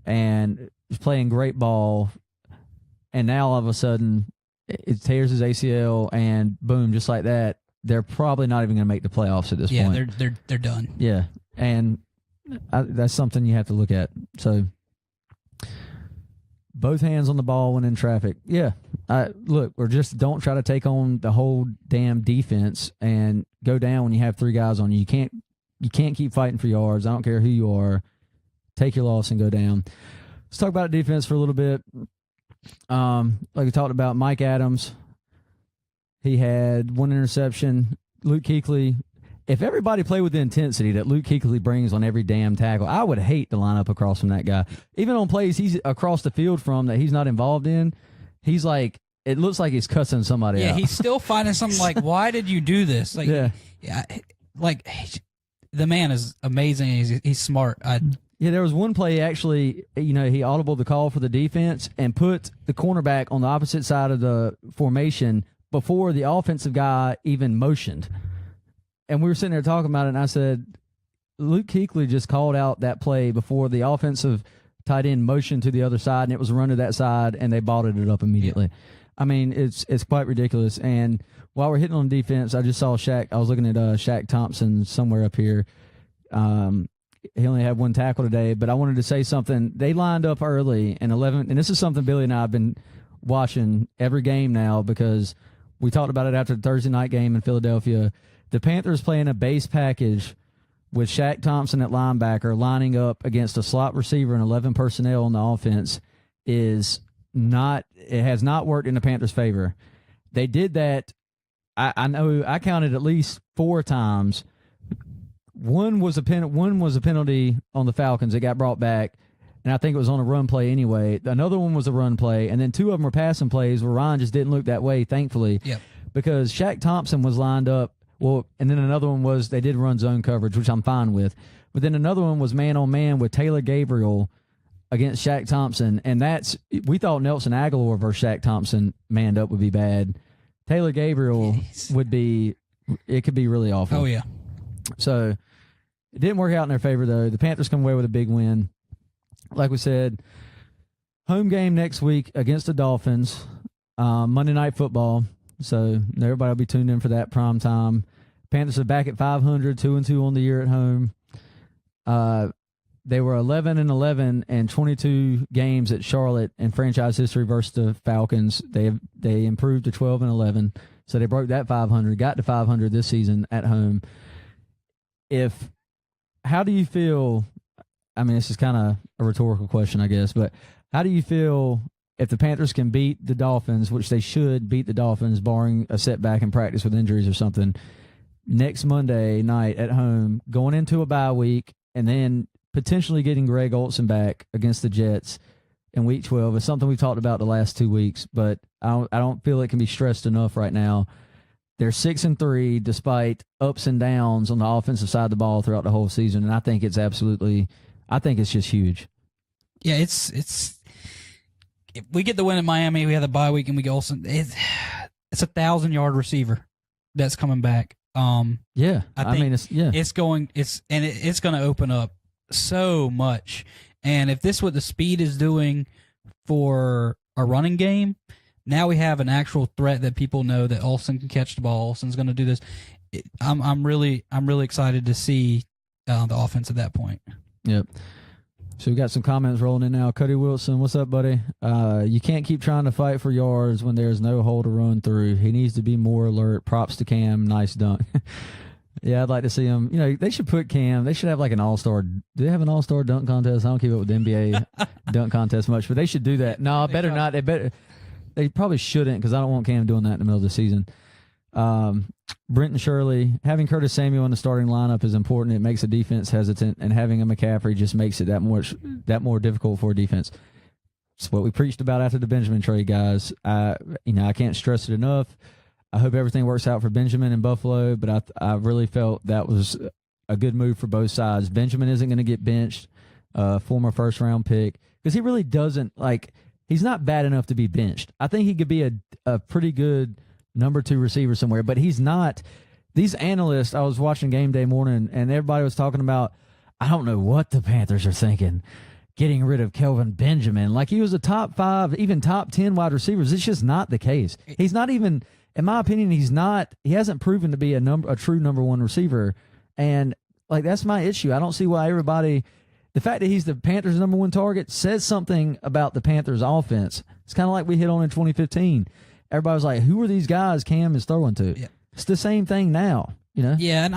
and just playing great ball. And now all of a sudden, it tears his ACL, and boom, just like that, they're probably not even going to make the playoffs at this point. Yeah, they're done. Yeah, and that's something you have to look at. So, both hands on the ball when in traffic. Yeah, look, or just don't try to take on the whole damn defense and go down when you have 3 guys on you. You can't keep fighting for yards. I don't care who you are. Take your loss and go down. Let's talk about defense for a little bit. Like we talked about, Mike Adams, he had 1 interception. Luke Kuechly, if everybody played with the intensity that Luke Kuechly brings on every damn tackle, I would hate to line up across from that guy. Even on plays he's across the field from that he's not involved in, he's like, it looks like he's cussing somebody out. Yeah, he's still finding something like, why did you do this? Like, like the man is amazing. He's smart. Yeah, there was one play actually, he audibled the call for the defense and put the cornerback on the opposite side of the formation before the offensive guy even motioned. And we were sitting there talking about it, and I said, Luke Kuechly just called out that play before the offensive tight end motioned to the other side, and it was a run to that side, and they bottled it up immediately. Yeah. I mean, it's quite ridiculous. And while we're hitting on defense, I just saw Shaq. I was looking at Shaq Thompson somewhere up here. He only had 1 tackle today, but I wanted to say something. They lined up early in 11, and this is something Billy and I have been watching every game now because we talked about it after the Thursday night game in Philadelphia. The Panthers playing a base package with Shaq Thompson at linebacker lining up against a slot receiver and 11 personnel on the offense has not worked in the Panthers' favor. They did that. I know I counted at least 4 times. One was a penalty on the Falcons. It got brought back, and I think it was on a run play anyway. Another one was a run play, and then 2 of them were passing plays where Ryan just didn't look that way, thankfully, because Shaq Thompson was lined up. Well, and then another one was they did run zone coverage, which I'm fine with. But then another one was man-on-man with Taylor Gabriel against Shaq Thompson, and we thought Nelson Aguilar versus Shaq Thompson manned up would be bad. Taylor Gabriel could be really awful. Oh, yeah. So it didn't work out in their favor, though. The Panthers come away with a big win. Like we said, home game next week against the Dolphins, Monday Night Football. So everybody will be tuned in for that prime time. Panthers are back at 500, 2-2 on the year at home. They were 11-11 and 22 games at Charlotte in franchise history versus the Falcons. They improved to 12-11, so they broke that 500, got to 500 this season at home. How do you feel? I mean, this is kind of a rhetorical question, I guess, but how do you feel if the Panthers can beat the Dolphins, which they should beat the Dolphins, barring a setback in practice with injuries or something, next Monday night at home, going into a bye week, and then potentially getting Greg Olsen back against the Jets in Week 12 is something we've talked about the last 2 weeks, but I don't feel it can be stressed enough right now. They're 6-3 despite ups and downs on the offensive side of the ball throughout the whole season, and I think it's just huge. Yeah, it's if we get the win at Miami, we have the bye week, and we get Olsen. It's a 1,000-yard receiver that's coming back. I think it's going to open up so much. And if this is what the speed is doing for a running game, now we have an actual threat that people know that Olsen can catch the ball. Olsen's going to do this. I'm really excited to see the offense at that point. Yep. So we got some comments rolling in now. Cody Wilson, what's up, buddy? You can't keep trying to fight for yards when there's no hole to run through. He needs to be more alert. Props to Cam. Nice dunk. Yeah, I'd like to see him. You know, they should put Cam. They should have like an all-star. Do they have an all-star dunk contest? I don't keep up with the NBA dunk contest much, but they should do that. No, better not. They probably shouldn't, because I don't want Cam doing that in the middle of the season. Brenton Shirley, having Curtis Samuel in the starting lineup is important. It makes the defense hesitant, and having a McCaffrey just makes it that more difficult for a defense. It's what we preached about after the Benjamin trade, guys. I can't stress it enough. I hope everything works out for Benjamin in Buffalo, but I really felt that was a good move for both sides. Benjamin isn't going to get benched, former first-round pick, because he really doesn't, he's not bad enough to be benched. I think he could be a pretty good number 2 receiver somewhere, but he's not. These analysts, I was watching Game Day morning, and everybody was talking about, I don't know what the Panthers are thinking, getting rid of Kelvin Benjamin. Like he was a top 5, even top 10 wide receivers. It's just not the case. He's not even, in my opinion, he hasn't proven to be a true number 1 receiver. And that's my issue. I don't see why the fact that he's the Panthers' number 1 target says something about the Panthers' offense. It's kind of like we hit on in 2015. Everybody was like, who are these guys Cam is throwing to? Yeah. It's the same thing now, you know? Yeah, and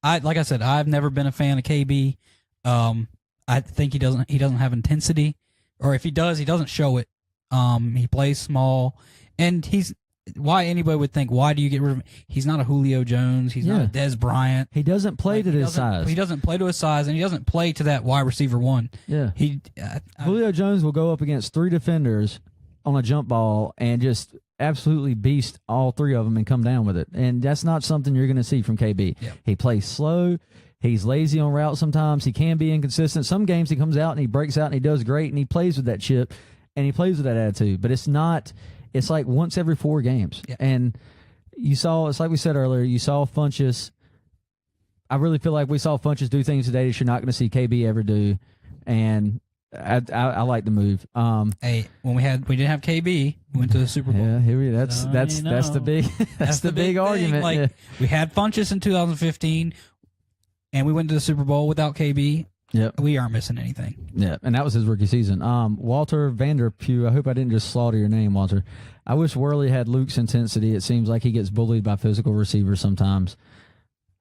I like I said, I've never been a fan of KB. I think he doesn't have intensity, or if he does, he doesn't show it. He plays small, and why anybody would think, why do you get rid of him? He's not a Julio Jones. He's not a Dez Bryant. He doesn't play to his size. He doesn't play to his size, and he doesn't play to that wide receiver 1. Yeah. Julio Jones will go up against 3 defenders on a jump ball and just absolutely beast all 3 of them and come down with it. And that's not something you're going to see from KB. Yeah. He plays slow. He's lazy on route sometimes. He can be inconsistent. Some games he comes out and he breaks out and he does great and he plays with that chip and he plays with that attitude. But it's like once every 4 games. Yeah. And it's like we said earlier, you saw Funchess. I really feel like we saw Funchess do things today that you're not going to see KB ever do. And I like the move. Hey, when we didn't have KB, we went to the Super Bowl. Yeah, that's the big argument. Like we had Funchess in 2015, and we went to the Super Bowl without KB. Yep. We aren't missing anything. Yeah, and that was his rookie season. Walter Vanderpew, I hope I didn't just slaughter your name, Walter. I wish Worley had Luke's intensity. It seems like he gets bullied by physical receivers sometimes.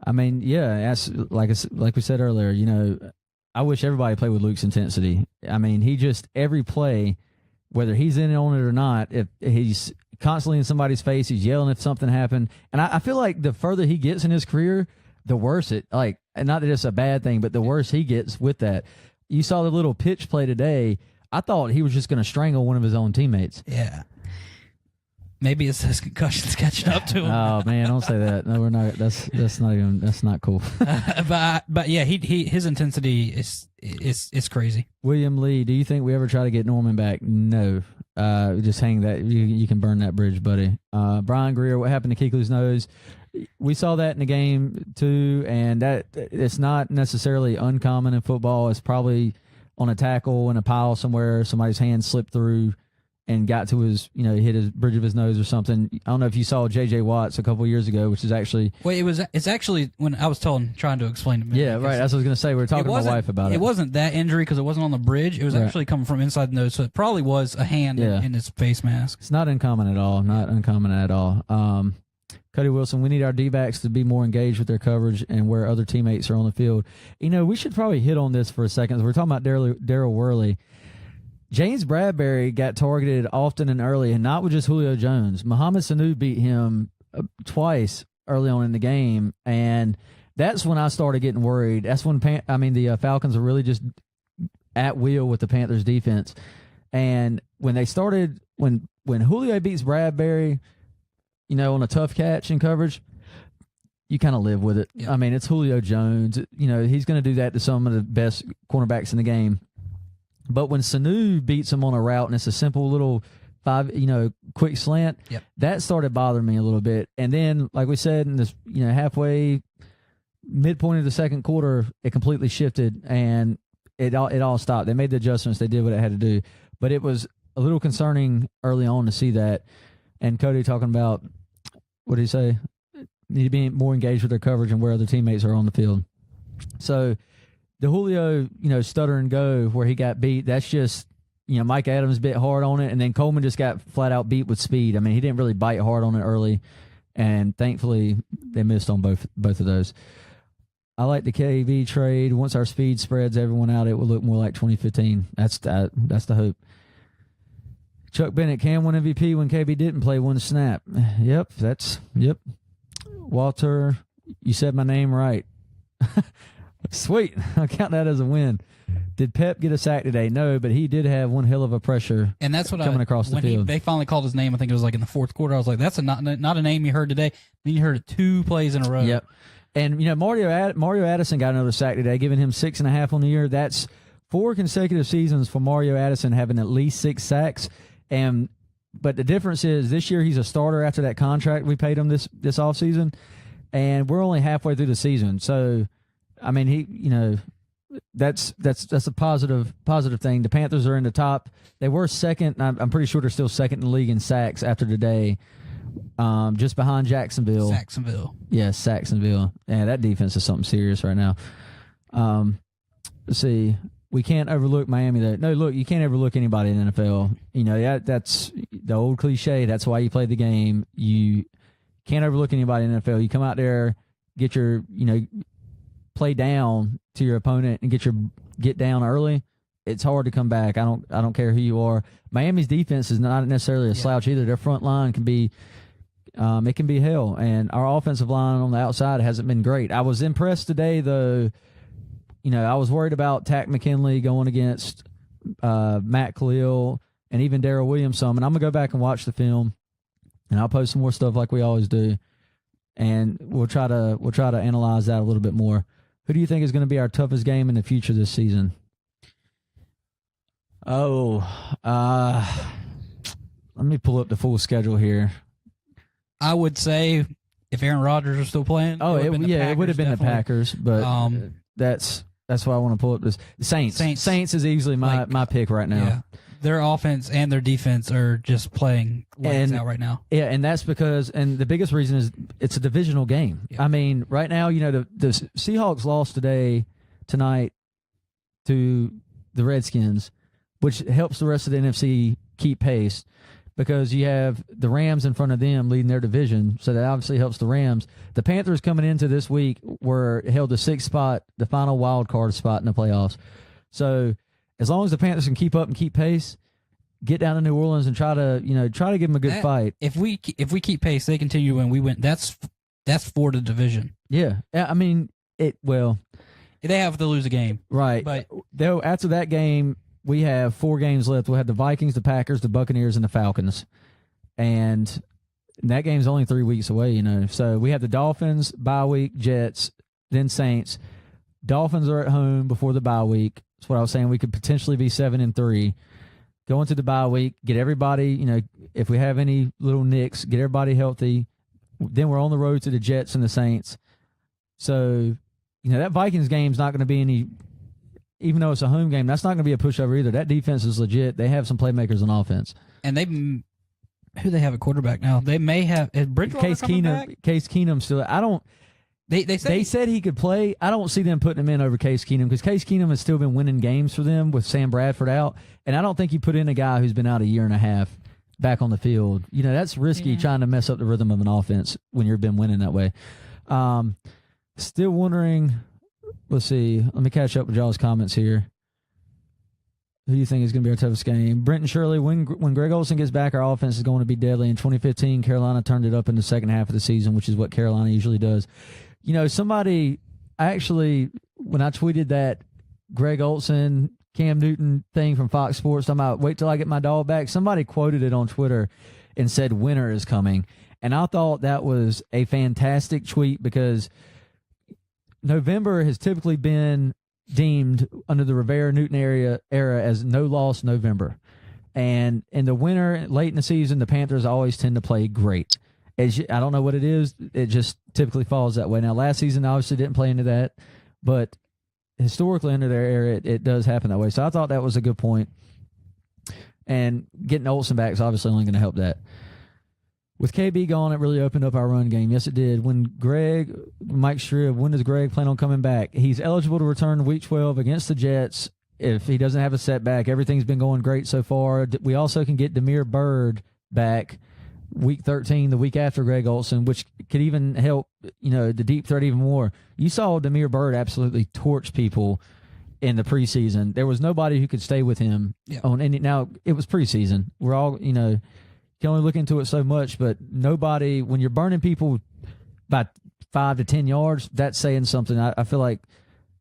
I mean, yeah, like we said earlier, I wish everybody played with Luke's intensity. I mean, every play, whether he's in on it or not, if he's constantly in somebody's face, he's yelling if something happened. And I feel like the further he gets in his career, the worse and not that it's a bad thing, but the worse he gets with that. You saw the little pitch play today. I thought he was just going to strangle one of his own teammates. Yeah. Maybe it's his concussions catching up to him. Oh man, don't say that. No, we're not. That's not cool. but yeah, his intensity is crazy. William Lee, do you think we ever try to get Norman back? No. Just hang that. You can burn that bridge, buddy. Brian Greer, what happened to Kuechly's nose? We saw that in the game too, and that it's not necessarily uncommon in football. It's probably on a tackle in a pile somewhere. Somebody's hand slipped through. and got to his, hit his bridge of his nose or something. I don't know if you saw J.J. Watts a couple of years ago, which is actually. Well, it's actually when I was trying to explain to me. Yeah, right. That's what I was going to say. We were talking to my wife about it. It wasn't that injury because it wasn't on the bridge. It was actually coming from inside the nose, so it probably was a hand in his face mask. It's not uncommon at all. Not uncommon at all. Cody Wilson, we need our D-backs to be more engaged with their coverage and where other teammates are on the field. We should probably hit on this for a second. We're talking about Daryl Worley. James Bradbury got targeted often and early, and not with just Julio Jones. Mohamed Sanu beat him twice early on in the game, and that's when I started getting worried. That's when the Falcons are really just at will with the Panthers defense. And when they started, when Julio beats Bradbury, on a tough catch in coverage, you kind of live with it. Yeah. I mean, it's Julio Jones. He's going to do that to some of the best cornerbacks in the game. But when Sanu beats him on a route and it's a simple little quick slant, that started bothering me a little bit. And then, like we said, in this, halfway, midpoint of the second quarter, it completely shifted and it all stopped. They made the adjustments. They did what it had to do. But it was a little concerning early on to see that. And Cody talking about, what did he say? Need to be more engaged with their coverage and where other teammates are on the field. So the Julio, stutter and go where he got beat, that's just, Mike Adams bit hard on it, and then Coleman just got flat out beat with speed. I mean, he didn't really bite hard on it early, and thankfully they missed on both of those. I like the KV trade. Once our speed spreads everyone out, it will look more like 2015. That's the hope. Chuck Bennett can win MVP when KB didn't play one snap. Yep. Walter, you said my name right. Sweet. I'll count that as a win. Did Pep get a sack today? No, but he did have one hell of a pressure. And that's what coming across the field. They finally called his name, I think it was like in the fourth quarter. I was like, that's not a name you heard today. Then you heard it 2 plays in a row. Yep. And Mario Addison got another sack today, giving him 6.5 on the year. That's 4 consecutive seasons for Mario Addison having at least 6 sacks. But the difference is this year he's a starter after that contract we paid him this offseason, and we're only halfway through the season. So, I mean, he that's a positive thing. The Panthers are in the top. They were second. I'm pretty sure they're still second in the league in sacks after today, just behind Jacksonville. Yes, Saxonville. Yeah, that defense is something serious right now. Let's see. We can't overlook Miami, though. No, look, you can't overlook anybody in the NFL. That's the old cliche. That's why you play the game. You can't overlook anybody in the NFL. You come out there, get your, play down to your opponent and get down early. It's hard to come back. I don't care who you are. Miami's defense is not necessarily a slouch either. Their front line can be, it can be hell. And our offensive line on the outside hasn't been great. I was impressed today, though. I was worried about Tack McKinley going against Matt Khalil and even Darrell Williams some. And I'm going to go back and watch the film, and I'll post some more stuff like we always do. And we'll try to analyze that a little bit more. Who do you think is going to be our toughest game in the future this season? Let me pull up the full schedule here. I would say if Aaron Rodgers was still playing, it would have been the Packers, but that's why I want to pull up this. Saints is easily my pick right now. Yeah. Their offense and their defense are just playing lights out right now. Yeah, and that's because, and the biggest reason is it's a divisional game. Yeah. I mean, right now, the Seahawks lost tonight to the Redskins, which helps the rest of the NFC keep pace because you have the Rams in front of them leading their division, so that obviously helps the Rams. The Panthers coming into this week were held the 6th spot, the final wild card spot in the playoffs. So as long as the Panthers can keep up and keep pace, get down to New Orleans and try to give them a good fight. If we keep pace, they continue and we win. That's for the division. Yeah, I mean they have to lose a game, right? But after that game, we have 4 games left. We'll have the Vikings, the Packers, the Buccaneers, and the Falcons, and that game's only 3 weeks away. So we have the Dolphins, bye week, Jets, then Saints. Dolphins are at home before the bye week. That's what I was saying. We could potentially be 7-3. Go into the bye week, get everybody, if we have any little nicks, get everybody healthy. Then we're on the road to the Jets and the Saints. So, that Vikings game's not going to be even though it's a home game, that's not going to be a pushover either. That defense is legit. They have some playmakers on offense. And who they have at quarterback now? They may have Bridgewater Case coming back? Keenum. Case Keenum still. I don't. They said he could play. I don't see them putting him in over Case Keenum because Case Keenum has still been winning games for them with Sam Bradford out, and I don't think you put in a guy who's been out a year and a half back on the field. You know, that's risky trying to mess up the rhythm of an offense when you've been winning that way. Still wondering. Let's see. Let me catch up with y'all's comments here. Who do you think is going to be our toughest game? Brenton Shirley, when Greg Olsen gets back, our offense is going to be deadly. In 2015, Carolina turned it up in the second half of the season, which is what Carolina usually does. You know, somebody actually, when I tweeted that Greg Olsen, Cam Newton thing from Fox Sports, talking about wait till I get my dog back, somebody quoted it on Twitter and said winter is coming. And I thought that was a fantastic tweet because November has typically been deemed under the Rivera-Newton era as no-loss November. And in the winter, late in the season, the Panthers always tend to play great. I don't know what it is. It just typically falls that way. Now, last season, obviously didn't play into that. But historically, under their era, it does happen that way. So I thought that was a good point. And getting Olsen back is obviously only going to help that. With KB gone, it really opened up our run game. Yes, it did. Mike Shrib, when does Greg plan on coming back? He's eligible to return week 12 against the Jets if he doesn't have a setback. Everything's been going great so far. We also can get Demir Byrd back week 13, the week after Greg Olsen, which could even help, the deep threat even more. You saw Demir Byrd absolutely torch people in the preseason. There was nobody who could stay with him on any. Now, it was preseason. We're all, can only look into it so much, but nobody, when you're burning people by 5 to 10 yards, that's saying something. I feel like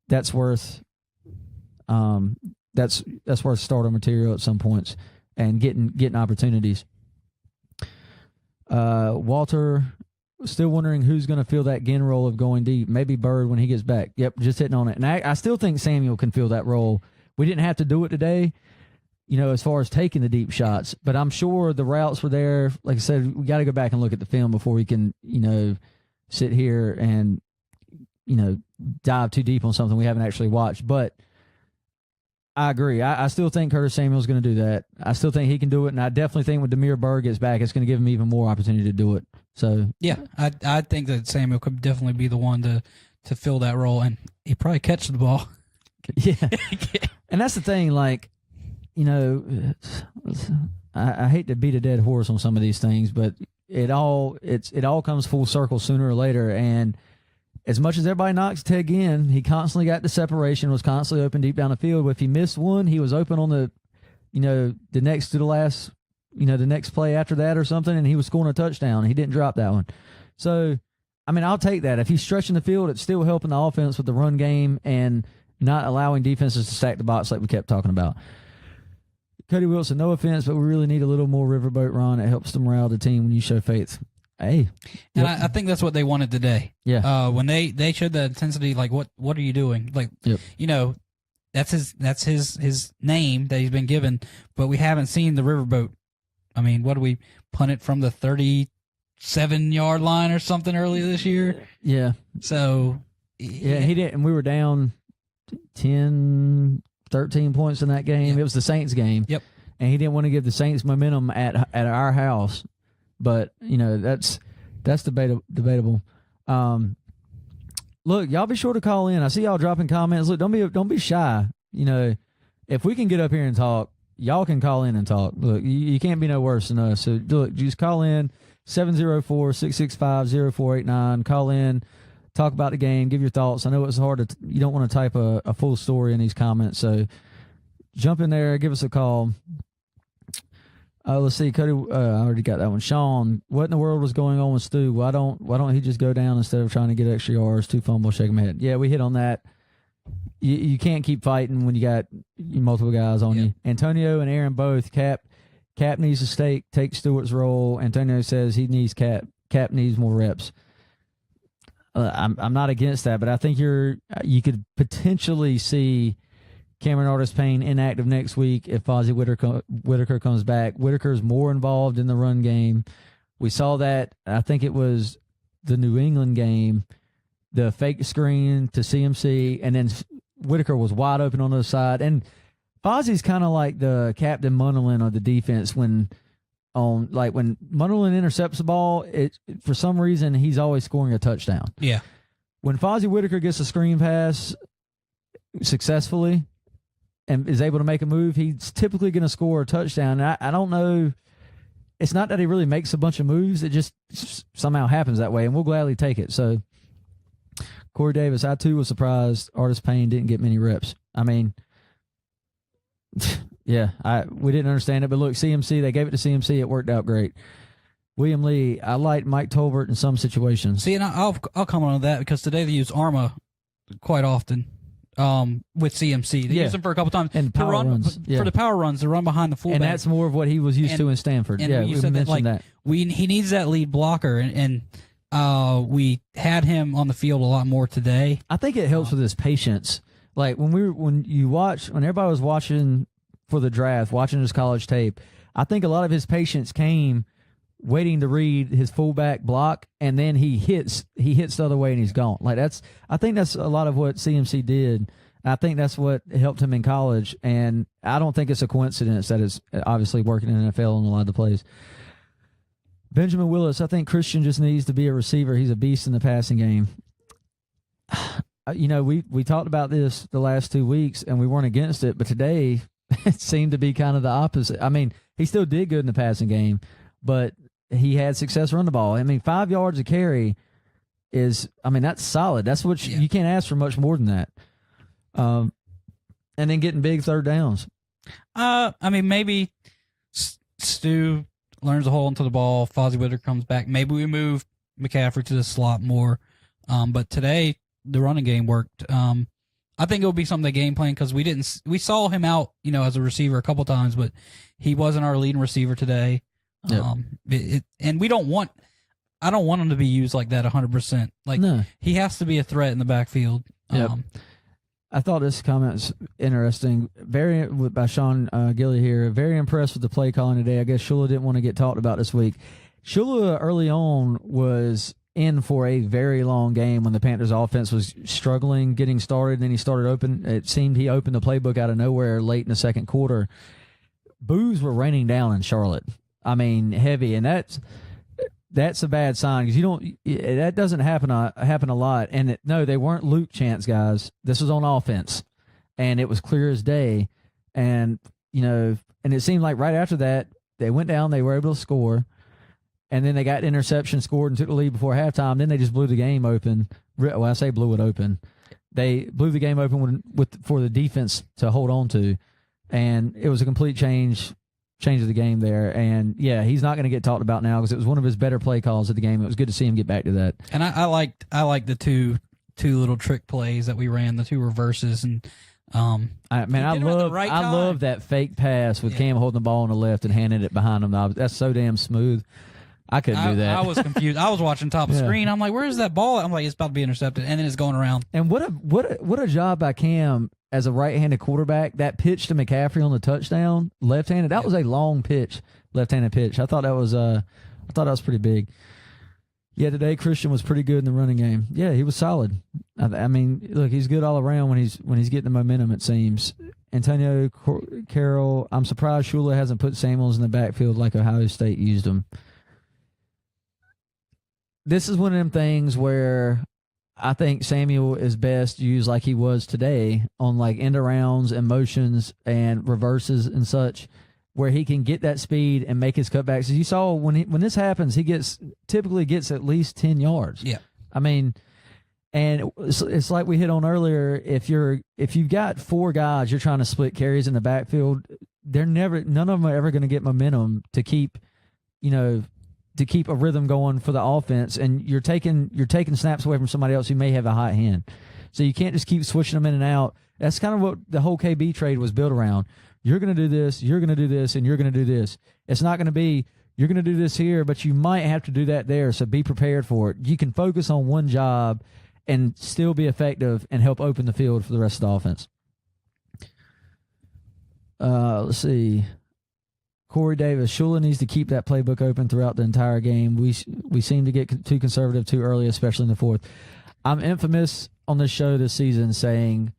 that's worth that's worth starter material at some points and getting opportunities. Walter, still wondering who's going to fill that Ginn role of going deep. Maybe Bird when he gets back. Yep, just hitting on it. And I still think Samuel can fill that role. We didn't have to do it today, as far as taking the deep shots. But I'm sure the routes were there. Like I said, we got to go back and look at the film before we can, sit here and, dive too deep on something we haven't actually watched. But I agree. I still think Curtis Samuel's going to do that. I still think he can do it. And I definitely think when Demir Byrd gets back, it's going to give him even more opportunity to do it. So yeah, I think that Samuel could definitely be the one to fill that role. And he probably catch the ball. Yeah. And that's the thing, like, I hate to beat a dead horse on some of these things, but it all comes full circle sooner or later. And as much as everybody knocks Ted Ginn, he constantly got the separation, was constantly open deep down the field. But if he missed one, he was open on the next to the last, the next play after that or something, and he was scoring a touchdown. He didn't drop that one. So, I'll take that. If he's stretching the field, it's still helping the offense with the run game and not allowing defenses to stack the box like we kept talking about. Cody Wilson, no offense, but we really need a little more riverboat run. It helps the morale of the team when you show faith. Hey. And I think that's what they wanted today. Yeah. When they showed that intensity, like, what are you doing? Like, that's his name that he's been given, but we haven't seen the riverboat. What do we punt it from the 37-yard line or something earlier this year? Yeah. So. Yeah, he did, and we were down 10, 13 points in that game. Yep. It was the Saints game. Yep. And he didn't want to give the Saints momentum at our house. But, that's debatable. Look, y'all be sure to call in. I see y'all dropping comments. Look, don't be shy. If we can get up here and talk, y'all can call in and talk. Look, you can't be no worse than us. So, look, just call in 704-665-0489. Call in. Talk about the game. Give your thoughts. I know it's hard to. You don't want to type a full story in these comments, so jump in there. Give us a call. Let's see, Cody. I already got that one. Sean, what in the world was going on with Stu? Why don't he just go down instead of trying to get extra yards? 2 fumbles, shake him head. Yeah, we hit on that. You can't keep fighting when you got multiple guys on you. Antonio and Aaron both. Cap needs to take Stewart's role. Antonio says he needs Cap. Cap needs more reps. I'm not against that, but I think you could potentially see Cameron Artis-Payne inactive next week if Fozzie Whitaker comes back. Whitaker's more involved in the run game. We saw that. I think it was the New England game, the fake screen to CMC, and then Whitaker was wide open on the side. And Fozzie's kind of like the Captain Munderland of the defense when Munderland intercepts the ball, for some reason he's always scoring a touchdown. Yeah. When Fozzie Whitaker gets a screen pass successfully and is able to make a move, he's typically going to score a touchdown. And I don't know. It's not that he really makes a bunch of moves. It just somehow happens that way, and we'll gladly take it. So, Corey Davis, I too was surprised Artis Payne didn't get many reps. I mean, yeah, we didn't understand it, but look, CMC, they gave it to CMC. It worked out great. William Lee, I like Mike Tolbert in some situations. See, and I'll comment on that because today they use Arma quite often with CMC. They use him for a couple times. And power runs. For the power runs, to run behind the fullback. And that's more of what he was used to in Stanford. And yeah, you we said mentioned that. that. He needs that lead blocker, and we had him on the field a lot more today. I think it helps with his patience. Like when everybody was watching for the draft, watching his college tape, I think a lot of his patience came waiting to read his fullback block, and then he hits the other way and he's gone. I think that's a lot of what CMC did. I think that's what helped him in college, and I don't think it's a coincidence that it's obviously working in the NFL on a lot of the plays. Benjamin Willis, I think Christian just needs to be a receiver. He's a beast in the passing game. We talked about this the last 2 weeks, and we weren't against it, but today it seemed to be kind of the opposite. I mean, he still did good in the passing game, but he had success running the ball. I mean, 5 yards a carry that's solid. That's what you can't ask for much more than that. And then getting big third downs. Maybe Stu learns to hold onto the ball. Fozzie Whitaker comes back. Maybe we move McCaffrey to the slot more. But today the running game worked. I think it will be something they game plan because we saw him out, as a receiver a couple times, but he wasn't our leading receiver today. Yep. And I don't want him to be used like that 100%. No. He has to be a threat in the backfield. Yep. I thought this comment's interesting. By Sean Gilly here. Very impressed with the play calling today. I guess Shula didn't want to get talked about this week. Shula early on was in for a very long game when the Panthers offense was struggling getting started. Then he started it seemed he opened the playbook out of nowhere late in the second quarter. Boos were raining down in Charlotte. I mean, heavy, and that's a bad sign because that doesn't happen a lot. And they weren't Luke chants, guys. This was on offense, and it was clear as day. And and it seemed like right after that they went down, they were able to score, and then they got interception, scored, and took the lead before halftime. Then they just blew the game open. Well, I say blew it open. They blew the game open for the defense to hold on to, and it was a complete change of the game there. And he's not going to get talked about now because it was one of his better play calls of the game. It was good to see him get back to that. And I liked the two little trick plays that we ran, the two reverses, and I love that fake pass with Cam holding the ball on the left and handing it behind him. That's so damn smooth. I couldn't do that. I was confused. I was watching top of screen. I'm like, where's that ball? I'm like, it's about to be intercepted, and then it's going around. And what a job by Cam as a right-handed quarterback. That pitch to McCaffrey on the touchdown, left-handed. That was a long pitch, left-handed pitch. I thought that was pretty big. Yeah, today Christian was pretty good in the running game. Yeah, he was solid. I mean, look, he's good all around when he's getting the momentum. It seems. Antonio Carroll. I'm surprised Shula hasn't put Samuels in the backfield like Ohio State used him. This is one of them things where I think Samuel is best used like he was today on like end arounds and motions and reverses and such, where he can get that speed and make his cutbacks. As you saw when this happens, he typically gets at least 10 yards. Yeah, I mean, and it's like we hit on earlier. If you've got 4 guys, you're trying to split carries in the backfield. None of them are ever going to get momentum to keep a rhythm going for the offense, and you're taking snaps away from somebody else who may have a hot hand. So you can't just keep switching them in and out. That's kind of what the whole KB trade was built around. You're going to do this, you're going to do this, and you're going to do this. It's not going to be you're going to do this here, but you might have to do that there, so be prepared for it. You can focus on one job and still be effective and help open the field for the rest of the offense. Let's see. Corey Davis, Shula needs to keep that playbook open throughout the entire game. We seem to get too conservative too early, especially in the fourth. I'm infamous on this show this season saying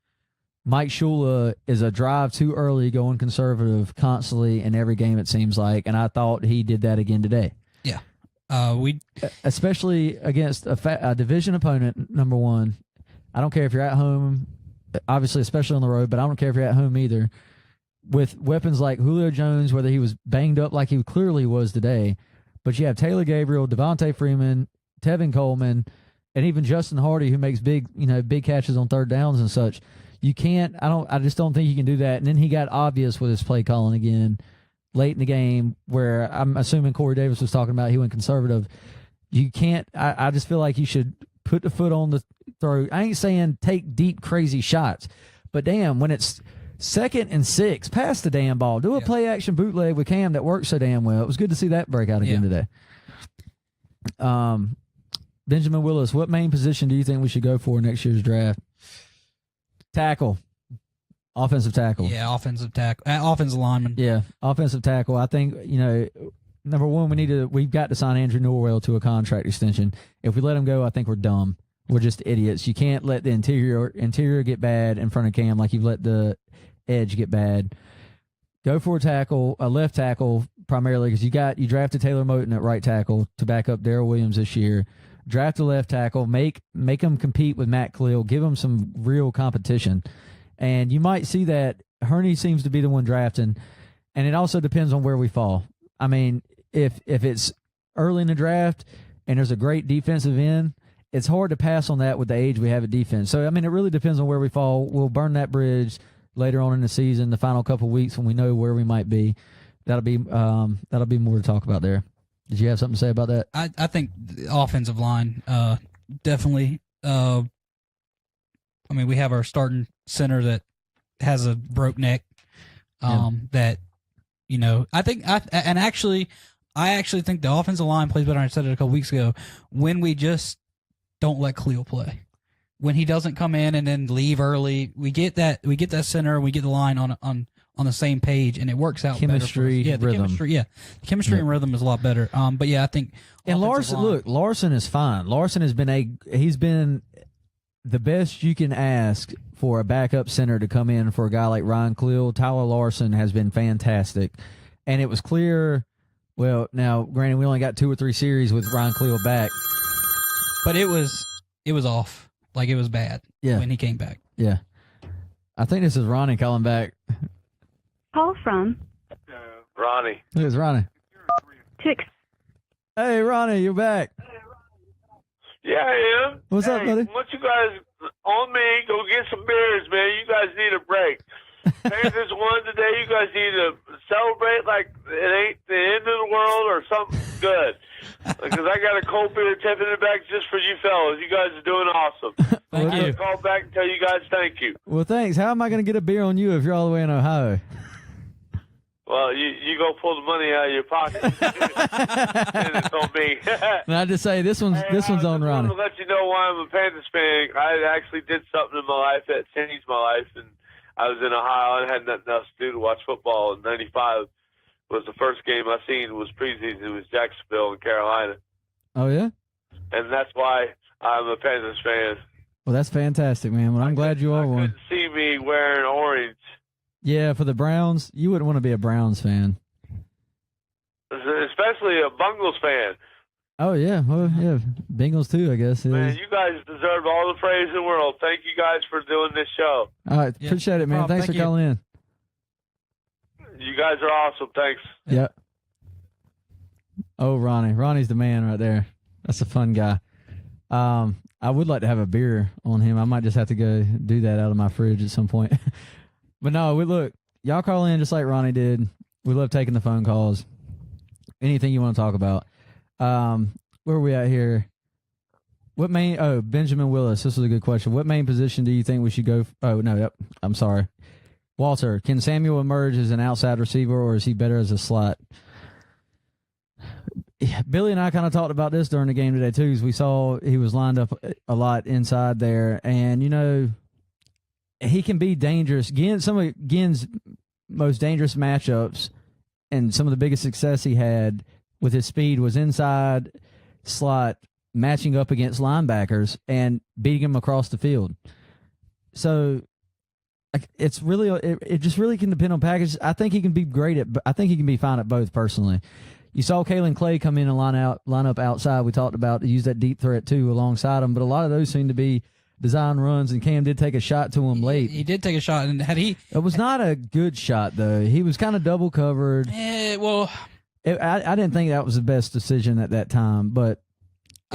Mike Shula is a drive too early, going conservative constantly in every game, it seems like, and I thought he did that again today. Yeah. Especially against a division opponent, number one. I don't care if you're at home, obviously, especially on the road, but I don't care if you're at home either. With weapons like Julio Jones, whether he was banged up like he clearly was today, but you have Taylor Gabriel, Devontae Freeman, Tevin Coleman, and even Justin Hardy, who makes big catches on third downs and such. You can't. I just don't think you can do that. And then he got obvious with his play calling again late in the game, where I'm assuming Corey Davis was talking about he went conservative. You can't. I just feel like you should put the foot on the throat. I ain't saying take deep, crazy shots, but damn, when it's 2nd and 6, pass the damn ball. Do a play action bootleg with Cam that works so damn well. It was good to see that break out again today. Benjamin Willis, what main position do you think we should go for next year's draft? Tackle. Offensive tackle. Yeah, offensive tackle. Offensive lineman. Yeah, offensive tackle. I think, number one, we've got to sign Andrew Norwell to a contract extension. If we let him go, I think we're dumb. We're just idiots. You can't let the interior get bad in front of Cam like you've let the edge get bad. Go for a left tackle primarily, because you drafted Taylor Moton at right tackle to back up Darrell Williams this year. Draft a left tackle, make him compete with Matt Khalil, give him some real competition. And you might see that Hurney seems to be the one drafting, and it also depends on where we fall. I mean, if it's early in the draft and there's a great defensive end, it's hard to pass on that with the age we have at defense. So, I mean, it really depends on where we fall. We'll burn that bridge later on in the season, the final couple of weeks when we know where we might be. That'll be more to talk about there. Did you have something to say about that? I think the offensive line, definitely. I mean, we have our starting center that has a broke neck. That, I think, I actually think the offensive line plays better. I said it a couple weeks ago, when we just don't let Khalil play. When he doesn't come in and then leave early, we get that center, we get the line on the same page, and it works out chemistry, better. The rhythm. Chemistry and rhythm is a lot better. But yeah, I think. And Larson is fine. Larson he's been the best you can ask for a backup center to come in for a guy like Ryan Khalil. Tyler Larson has been fantastic, and it was clear. Well, now granted, we only got 2 or 3 series with Ryan Khalil back, but it was off. Like, it was bad when he came back. Yeah. I think this is Ronnie calling back. Call from Ronnie. It's Ronnie. Hey, Ronnie, you're back. Yeah, I am. What's up, buddy? Once you guys on me, go get some beers, man. You guys need a break. Panthers won today. You guys need to celebrate like it ain't the end of the world or something good. Because I got a cold beer tipping it back just for you fellas. You guys are doing awesome. Thank you. I'll call back and tell you guys thank you. Well, thanks. How am I going to get a beer on you if you're all the way in Ohio? Well, you go pull the money out of your pocket. And it's on me. And I just say this one's on Ronnie. I want to let you know why I'm a Panthers fan. I actually did something in my life that changed my life, and I was in Ohio and had nothing else to do to watch football. In '95 was the first game I seen was preseason. It was Jacksonville in Carolina. Oh yeah, and that's why I'm a Panthers fan. Well, that's fantastic, man. Well, I'm glad you are one. Couldn't see me wearing orange. Yeah, for the Browns, you wouldn't want to be a Browns fan. Especially a Bungles fan. Oh, yeah. Well, yeah. Bengals, too, I guess. Man, you guys deserve all the praise in the world. Thank you guys for doing this show. All right. Yeah, appreciate it, man. Thanks for calling in. You guys are awesome. Thanks. Yep. Oh, Ronnie. Ronnie's the man right there. That's a fun guy. I would like to have a beer on him. I might just have to go do that out of my fridge at some point. But no, look, y'all call in just like Ronnie did. We love taking the phone calls. Anything you want to talk about. Where are we at here? Benjamin Willis. This was a good question. What main position do you think we should go? I'm sorry. Walter, can Samuel emerge as an outside receiver, or is he better as a slot? Billy and I kind of talked about this during the game today, too, because we saw he was lined up a lot inside there. And, he can be dangerous. Some of Ginn's most dangerous matchups and some of the biggest success he had with his speed was inside slot, matching up against linebackers and beating them across the field. So it's really it just really can depend on package. I think he can be great at. I think he can be fine at both. Personally, you saw Kalen Clay come in and line up outside. We talked about use that deep threat too alongside him, but a lot of those seem to be design runs. And Cam did take a shot to him late. He did take a shot, and it was not a good shot though. He was kind of double covered. I didn't think that was the best decision at that time, but.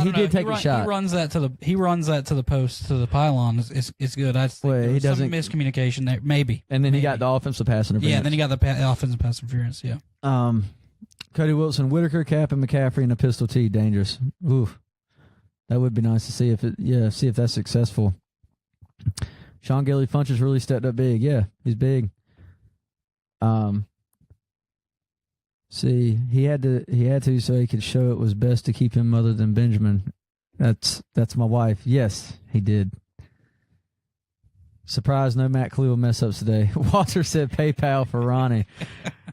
He did take a shot. He runs that to the post, to the pylon. It's good. I think there was some miscommunication there, maybe. And then he got the offensive pass interference. Yeah, then he got the offensive pass interference. Yeah. Cody Wilson, Whitaker, Cap, and McCaffrey in a pistol tee, dangerous. Ooh, that would be nice to see see if that's successful. Sean Gilly Funches really stepped up big. Yeah, he's big. See, he had to so he could show it was best to keep him other than Benjamin. That's my wife. Yes, he did. Surprise, no Matt Cleo mess ups today. Walter said PayPal for Ronnie.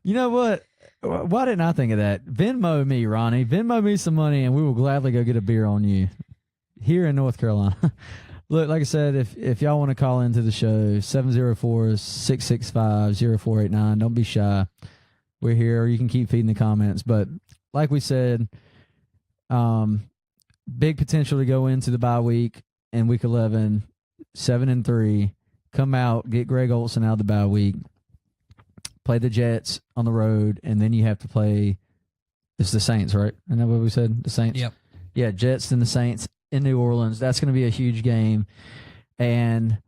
You know what? Why didn't I think of that? Venmo me, Ronnie. Venmo me some money, and we will gladly go get a beer on you here in North Carolina. Look, like I said, if y'all want to call into the show, 704-665-0489. Don't be shy. We're here, or you can keep feeding the comments. But like we said, big potential to go into the bye week in week 11, 7-3, come out, get Greg Olsen out of the bye week, play the Jets on the road, and then you have to play, it's the Saints, right? Isn't that what we said? The Saints? Yep. Yeah, Jets and the Saints in New Orleans. That's going to be a huge game. And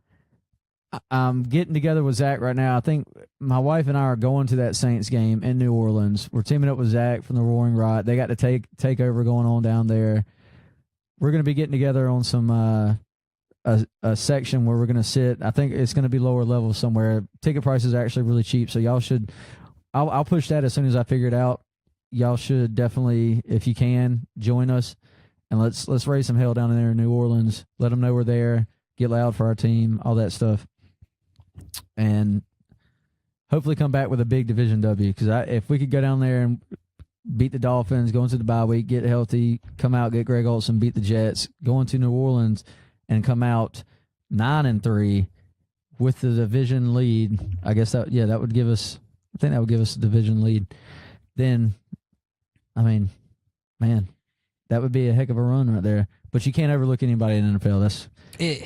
I'm getting together with Zach right now. I think my wife and I are going to that Saints game in New Orleans. We're teaming up with Zach from the Roaring Riot. They got to take over going on down there. We're going to be getting together on some a section where we're going to sit. I think it's going to be lower level somewhere. Ticket prices are actually really cheap, so y'all should. I'll push that as soon as I figure it out. Y'all should definitely, if you can, join us, and let's raise some hell down in there in New Orleans. Let them know we're there. Get loud for our team, all that stuff. And hopefully come back with a big division W, because if we could go down there and beat the Dolphins, go into the bye week, get healthy, come out, get Greg Olsen, beat the Jets, go into New Orleans and come out 9-3 with the division lead, I guess that would give us, I think that would give us a division lead. Then, I mean, man, that would be a heck of a run right there. But you can't overlook anybody in the NFL. That's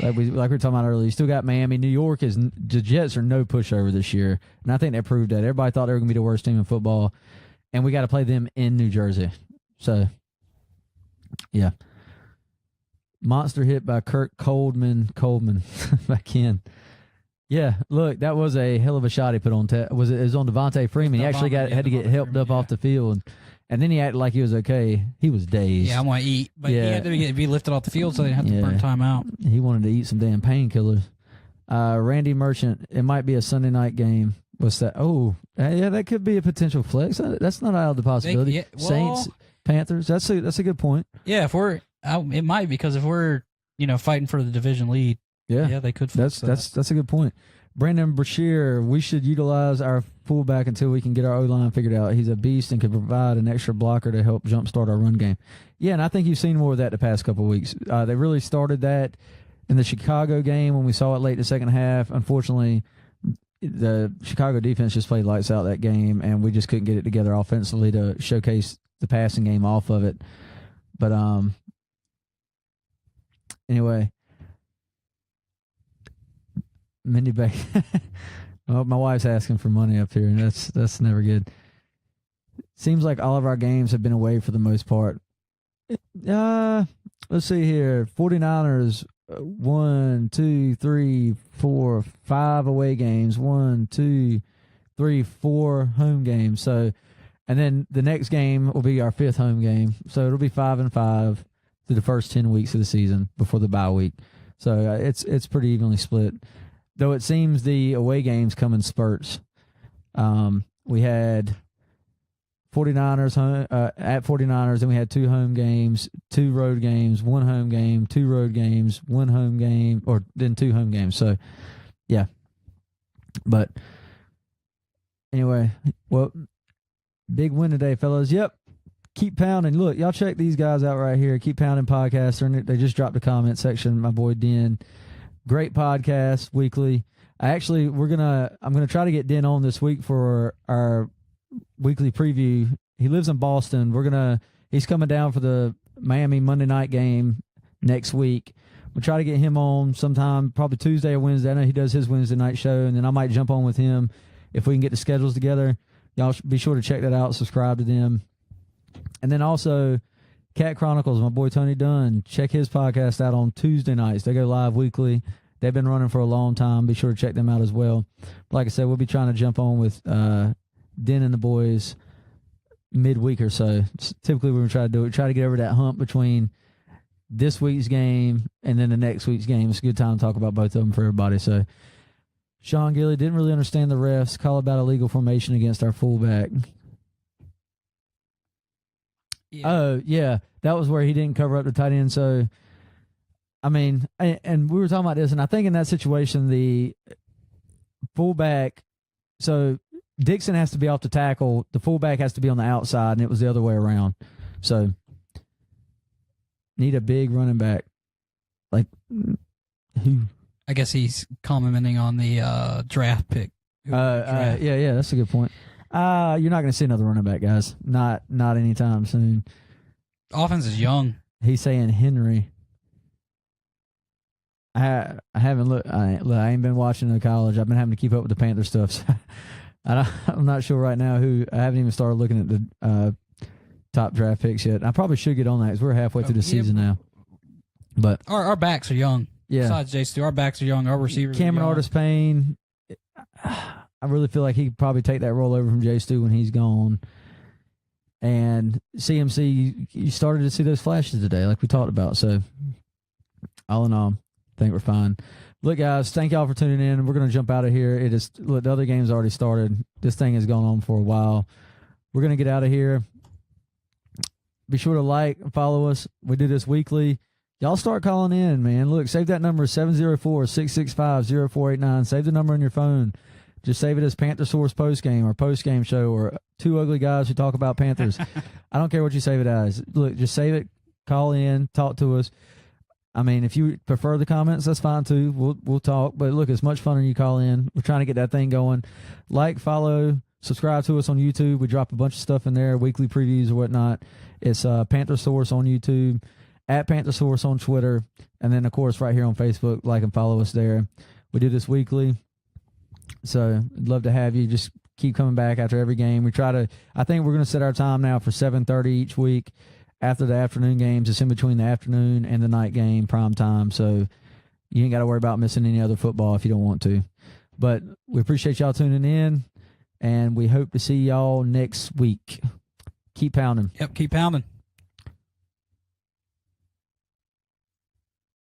like we were talking about earlier. You still got Miami. New York the Jets are no pushover this year, and I think they proved that. Everybody thought they were going to be the worst team in football, and we got to play them in New Jersey. So, yeah. Monster hit by Kirk Coleman back in. Yeah, look, that was a hell of a shot he put on. It was on Devontae Freeman. He actually had to get helped up off the field. And then he acted like he was okay. He was dazed. Yeah, I want to eat. But he had to be lifted off the field so they didn't have to burn time out. He wanted to eat some damn painkillers. Randy Merchant, it might be a Sunday night game. What's that? Oh, yeah, that could be a potential flex. That's not out of the possibility. Saints, Panthers, that's a good point. Yeah, it might, because if we're fighting for the division lead, yeah, they could flex that's a good point. Brandon Brashear, we should utilize our fullback until we can get our O-line figured out. He's a beast and can provide an extra blocker to help jumpstart our run game. Yeah, and I think you've seen more of that the past couple of weeks. They really started that in the Chicago game when we saw it late in the second half. Unfortunately, the Chicago defense just played lights out that game, and we just couldn't get it together offensively to showcase the passing game off of it. But anyway, Mindy Bay. Well, my wife's asking for money up here, and that's never good. Seems like all of our games have been away for the most part. Let's see here. 49ers, 1, 2, 3, 4, 5 away games. 1, 2, 3, 4 home games. So, and then the next game will be our 5th home game. So it'll be 5-5 through the first 10 weeks of the season before the bye week. So it's pretty evenly split. Though it seems the away games come in spurts. We had 49ers at 49ers, then we had 2 home games, 2 road games, 1 home game, 2 road games, 1 home game, or then 2 home games. So, yeah. But anyway, well, big win today, fellas. Yep. Keep pounding. Look, y'all check these guys out right here. Keep Pounding Podcast. They just dropped a comment section. My boy Den. Great podcast weekly. I'm gonna try to get Den on this week for our weekly preview. He lives in Boston. He's coming down for the Miami Monday night game next week. We'll try to get him on sometime, probably Tuesday or Wednesday. I know he does his Wednesday night show, and then I might jump on with him if we can get the schedules together. Y'all be sure to check that out, subscribe to them. And then also, Cat Chronicles, my boy Tony Dunn, check his podcast out on Tuesday nights. They go live weekly. They've been running for a long time. Be sure to check them out as well. Like I said, we'll be trying to jump on with Den and the boys midweek or so. It's typically, we're going to try to do it. Try to get over that hump between this week's game and then the next week's game. It's a good time to talk about both of them for everybody. So, Sean Gilly didn't really understand the refs. Call about illegal formation against our fullback. Yeah. Oh, yeah. That was where he didn't cover up the tight end. So, I mean, and we were talking about this, and I think in that situation, the fullback, so Dixon has to be off the tackle. The fullback has to be on the outside, and it was the other way around. So, need a big running back. Like, who? I guess he's commenting on the draft pick. Yeah, that's a good point. You're not going to see another running back, guys. Not anytime soon. Offense is young. He's saying Henry. I haven't looked. I ain't been watching the college. I've been having to keep up with the Panther stuff. So I'm not sure right now who. I haven't even started looking at the top draft picks yet. I probably should get on that because we're halfway through the season now. But our backs are young. Yeah. Besides J.C., our backs are young. Our receivers. Cameron are young. Artis-Payne. I really feel like he could probably take that role over from J. Stu when he's gone. And CMC, you started to see those flashes today, like we talked about. So, all in all, I think we're fine. Look, guys, thank y'all for tuning in. We're going to jump out of here. The other game's already started. This thing has gone on for a while. We're going to get out of here. Be sure to like and follow us. We do this weekly. Y'all start calling in, man. Look, save that number, 704-665-0489. Save the number on your phone. Just save it as Panther Source Postgame or Postgame Show or Two Ugly Guys Who Talk About Panthers. I don't care what you save it as. Look, just save it, call in, talk to us. I mean, if you prefer the comments, that's fine too. We'll talk. But look, it's much funner when you call in. We're trying to get that thing going. Like, follow, subscribe to us on YouTube. We drop a bunch of stuff in there, weekly previews or whatnot. It's Panther Source on YouTube, at Panther Source on Twitter, and then, of course, right here on Facebook. Like and follow us there. We do this weekly. So I'd love to have you. Just keep coming back after every game. I think we're going to set our time now for 7:30 each week after the afternoon games. It's in between the afternoon and the night game, prime time. So you ain't got to worry about missing any other football if you don't want to. But we appreciate y'all tuning in, and we hope to see y'all next week. Keep pounding. Yep, keep pounding.